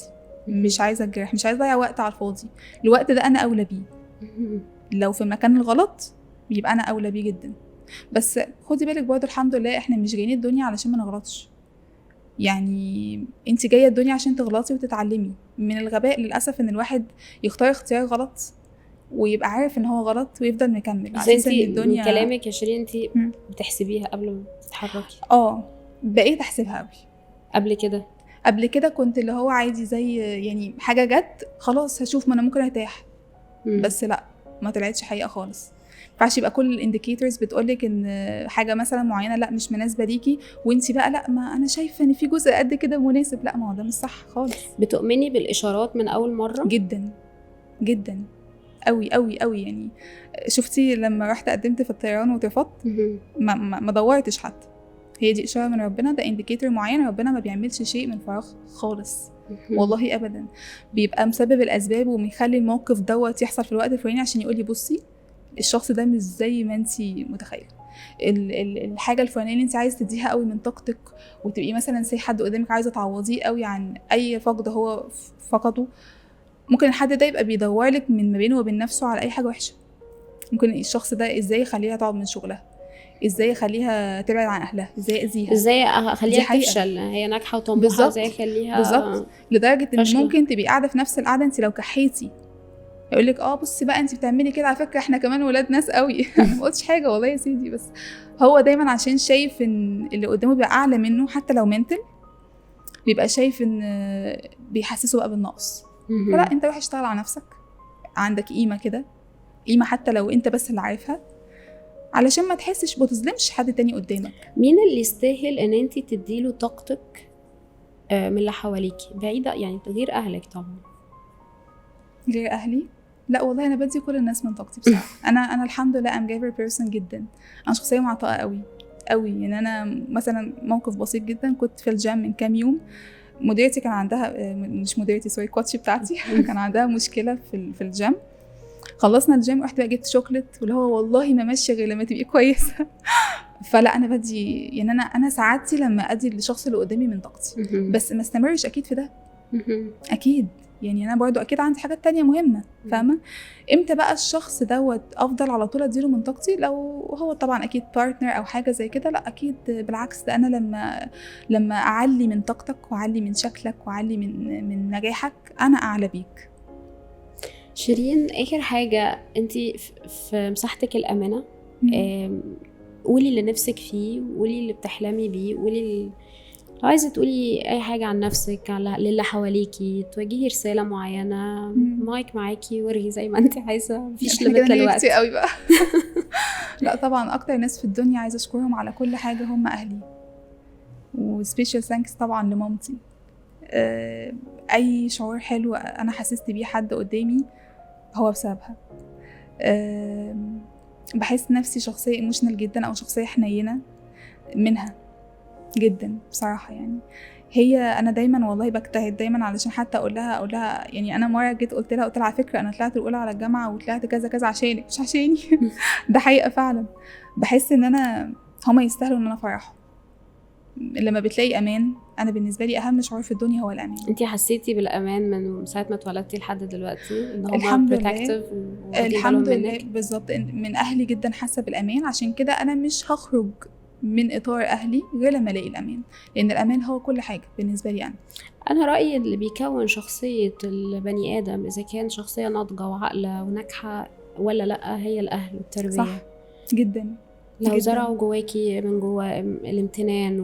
مش عايزه اتجرح، مش عايزه اضيع وقت على الفاضي. الوقت ده انا اولى بيه. لو في المكان الغلط يبقى انا اولى بيه جدا. بس خدي بالك برضه الحمد لله احنا مش جايين الدنيا علشان ما نغلطش. يعني انت جايه الدنيا عشان تغلطي وتتعلمي. من الغباء للاسف ان الواحد يختار اختيار غلط ويبقى عارف ان هو غلط ويفضل مكمل. بس انتي من كلامك يا شيرين انتي بتحسبيها قبل ما تتحركي؟ بقيت احسبها قوي. قبل كده كنت اللي هو عادي، زي يعني حاجه جت خلاص هشوف، ما انا ممكن ارتاح. بس لا، ما طلعتش حقيقه خالص. ينفعش يبقى كل الانديكيتورز بتقولك ان حاجه مثلا معينه لا مش مناسبه ليكي، وانتي بقى لا ما انا شايفه ان في جزء قد كده مناسب. لا، ما هو ده مش صح خالص. بتؤمني بالاشارات من اول مره؟ جدا جدا قوي قوي قوي. يعني شفتي لما رحت قدمت في الطيران واترفضت، ما دورتش حتى. هي دي اشاره من ربنا، ده انديكيتور معين. ربنا ما بيعملش شيء من فراغ خالص والله ابدا. بيبقى مسبب الاسباب وميخلي الموقف دوت يحصل في الوقت الفلاني عشان يقولي بصي الشخص ده مش زي ما انتي متخيله. الحاجه الفلانيه اللي انت عايزه تديها قوي من طاقتك، وتبقي مثلا سي حد قدامك عايزه تعوضيه قوي عن اي فقد هو فقده، ممكن الحد ده يبقى بيدور لك من ما بينه وبين نفسه على اي حاجه وحشه. ممكن الشخص ده ازاي يخليها تقعد من شغلها، ازاي يخليها تبعد عن اهلها، ازاي يأذيها، ازاي اخليها تفشل. هي ناجحه وطموحه، ازاي اخليها بالظبط. لدرجه ان ممكن تبقي قاعده في نفس القعده انت لو كحيتي يقول لك بصي بقى انت بتعملي كده، على فكره احنا كمان ولاد ناس قوي. ما قلتش حاجه والله يا سيدي، بس هو دايما عشان شايف ان اللي قدامه بيبقى اعلى منه حتى لو منتل، بيبقى شايف ان بيحسسه بقى بالنقص. فلا، انت روح اشتغل على نفسك، عندك قيمه كده، قيمه حتى لو انت بس اللي عارفها، علشان ما تحسش بتظلمش حد تاني قدامك. مين اللي يستاهل ان انت تديله طاقتك من اللي حواليكي بعيده، يعني غير اهلك طبعا؟ غير اهلي؟ لا والله انا بدي كل الناس من طاقتي بصراحه. انا الحمد لله I'm giver person جدا. انا شخصيه معطاءه قوي قوي. يعني انا مثلا موقف بسيط جدا، كنت في الجيم من كام يوم، مديرتي كان عندها، مش مديرتي سوري، كوتشي بتاعتي كان عندها مشكله في الجيم. خلصنا الجيم رحت بقى جبت شوكليت، واللي هو والله ما ماشيه غير لما تبقي كويسه. فلا انا بدي، يعني انا سعادتي لما ادي للشخص اللي قدامي من طاقتي، بس ما استمرش اكيد في ده. اكيد يعني انا برضو اكيد عندي حاجات تانية مهمه، فاهمه؟ امتى بقى الشخص دوت افضل على طول اديله من طاقتي؟ لو هو طبعا اكيد بارتنر او حاجه زي كده، لا اكيد بالعكس. ده انا لما اعلي من طاقتك واعلي من شكلك واعلي من نجاحك، انا اعلى بيك. شيرين، اخر حاجه، انت في مساحتك الامانه، قولي اللي نفسك فيه، قولي اللي بتحلمي بيه، قولي لو عايزه تقولي اي حاجه عن نفسك، على للي حواليكي، توجهي رساله معينه، مايك معاكي ورغي زي ما انت عايزه، مفيش ليميت للوقت قوي بقى. لا طبعا اكتر ناس في الدنيا عايزه اشكرهم على كل حاجه هم اهلي، وسبيشال ثانكس طبعا لمامتي. اي شعور حلو انا حسست بيه حد قدامي هو بسببها. بحس نفسي شخصيه ايموشنال جدا، او شخصيه حنينه منها جدا بصراحه. يعني هي انا دايما والله بجتهد دايما علشان حتى اقول لها يعني انا مره جيت قلت لها على فكره انا طلعت الاولى على الجامعه وطلعت كذا كذا عشانك مش عشاني. ده حقيقه فعلا. بحس ان انا هما يستاهلوا ان انا افرحهم. لما بتلاقي امان، انا بالنسبه لي اهم شعور في الدنيا هو الامان. انتي حسيتي بالامان من ساعه ما اتولدتي لحد دلوقتي، ان هم بروتكتيف؟ الحمد لله بالظبط، من اهلي جدا حاسه بالامان. عشان كده انا مش هخرج من اطار اهلي غير لما الاقي الامان، لان الامان هو كل حاجه بالنسبه لي. انا رايي اللي بيكون شخصيه البني ادم اذا كان شخصيه ناضجه وعاقله وناجحه ولا لا، هي الاهل والتربيه. صح جدا. لو زرعوا جواكي من جوا الامتنان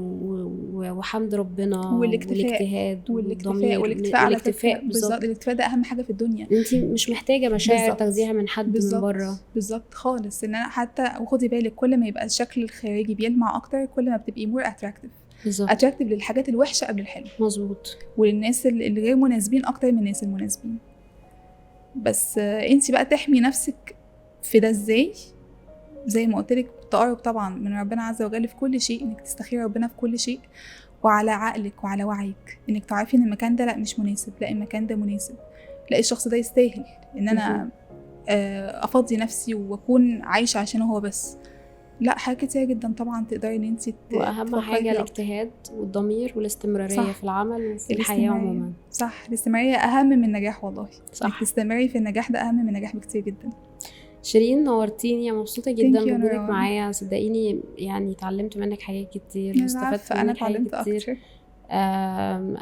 وحمد ربنا والاجتهاد والاكتفاء بالظبط. الاكتفاء ده اهم حاجه في الدنيا. انت مش محتاجه مشاعر تاخديها من حد من بره. بالظبط خالص. ان انا حتى وخدي بالك كل ما يبقى الشكل الخارجي بيلمع اكتر، كل ما بتبقي مور اتراكتيف للحاجات الوحشه قبل الحلوه. مظبوط. وللناس اللي غير مناسبين اكتر من الناس المناسبين. بس انت بقى تحمي نفسك في ده ازاي؟ زي ما قلت لك تقرب طبعا من ربنا عز وجل في كل شيء، انك تستخير ربنا في كل شيء، وعلى عقلك وعلى وعيك، انك تعرفي ان المكان ده لا مش مناسب، لا المكان ده مناسب، لا الشخص ده يستاهل ان انا افضي نفسي واكون عايشه عشانه هو بس. لا حاجات كتير جدا طبعا تقدري ان انت واهم حاجه الاجتهاد والضمير والاستمراريه صح. في العمل وفي الحياه عموما. صح، الاستمراريه اهم من النجاح والله. صح، انك تستمري في النجاح ده اهم من النجاح بكتير جدا. شيرين نورتيني، مبسوطه جدا Thank you بوجودك نوران. معايا، صدقيني يعني اتعلمت منك حاجات كتير واستفدت انا منك حاجات اتعلمت كتير. اكتر.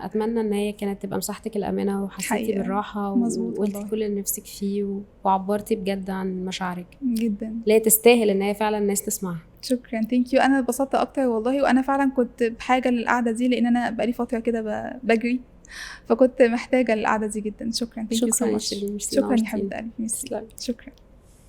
اتمنى ان هي كانت تبقى مساحتك الامنه وحسيتي حقيقة. بالراحه مظبوط وقلتي والله. كل اللي نفسك فيه وعبرتي بجد عن مشاعرك جدا. لا تستاهل ان هي فعلا الناس تسمعها. شكرا، ثانك يو. انا اتبسطت اكتر والله، وانا فعلا كنت بحاجه للقعده دي، لان انا بقالي فتره كده بجري، فكنت محتاجه القعده دي جدا. شكرا، ثانك يو سو شكرا يا ماتش. شيرين، ميرسي، شكرا يا نورتيني. حبيبه قلبي، ميرسي. تسلمي. شكرا.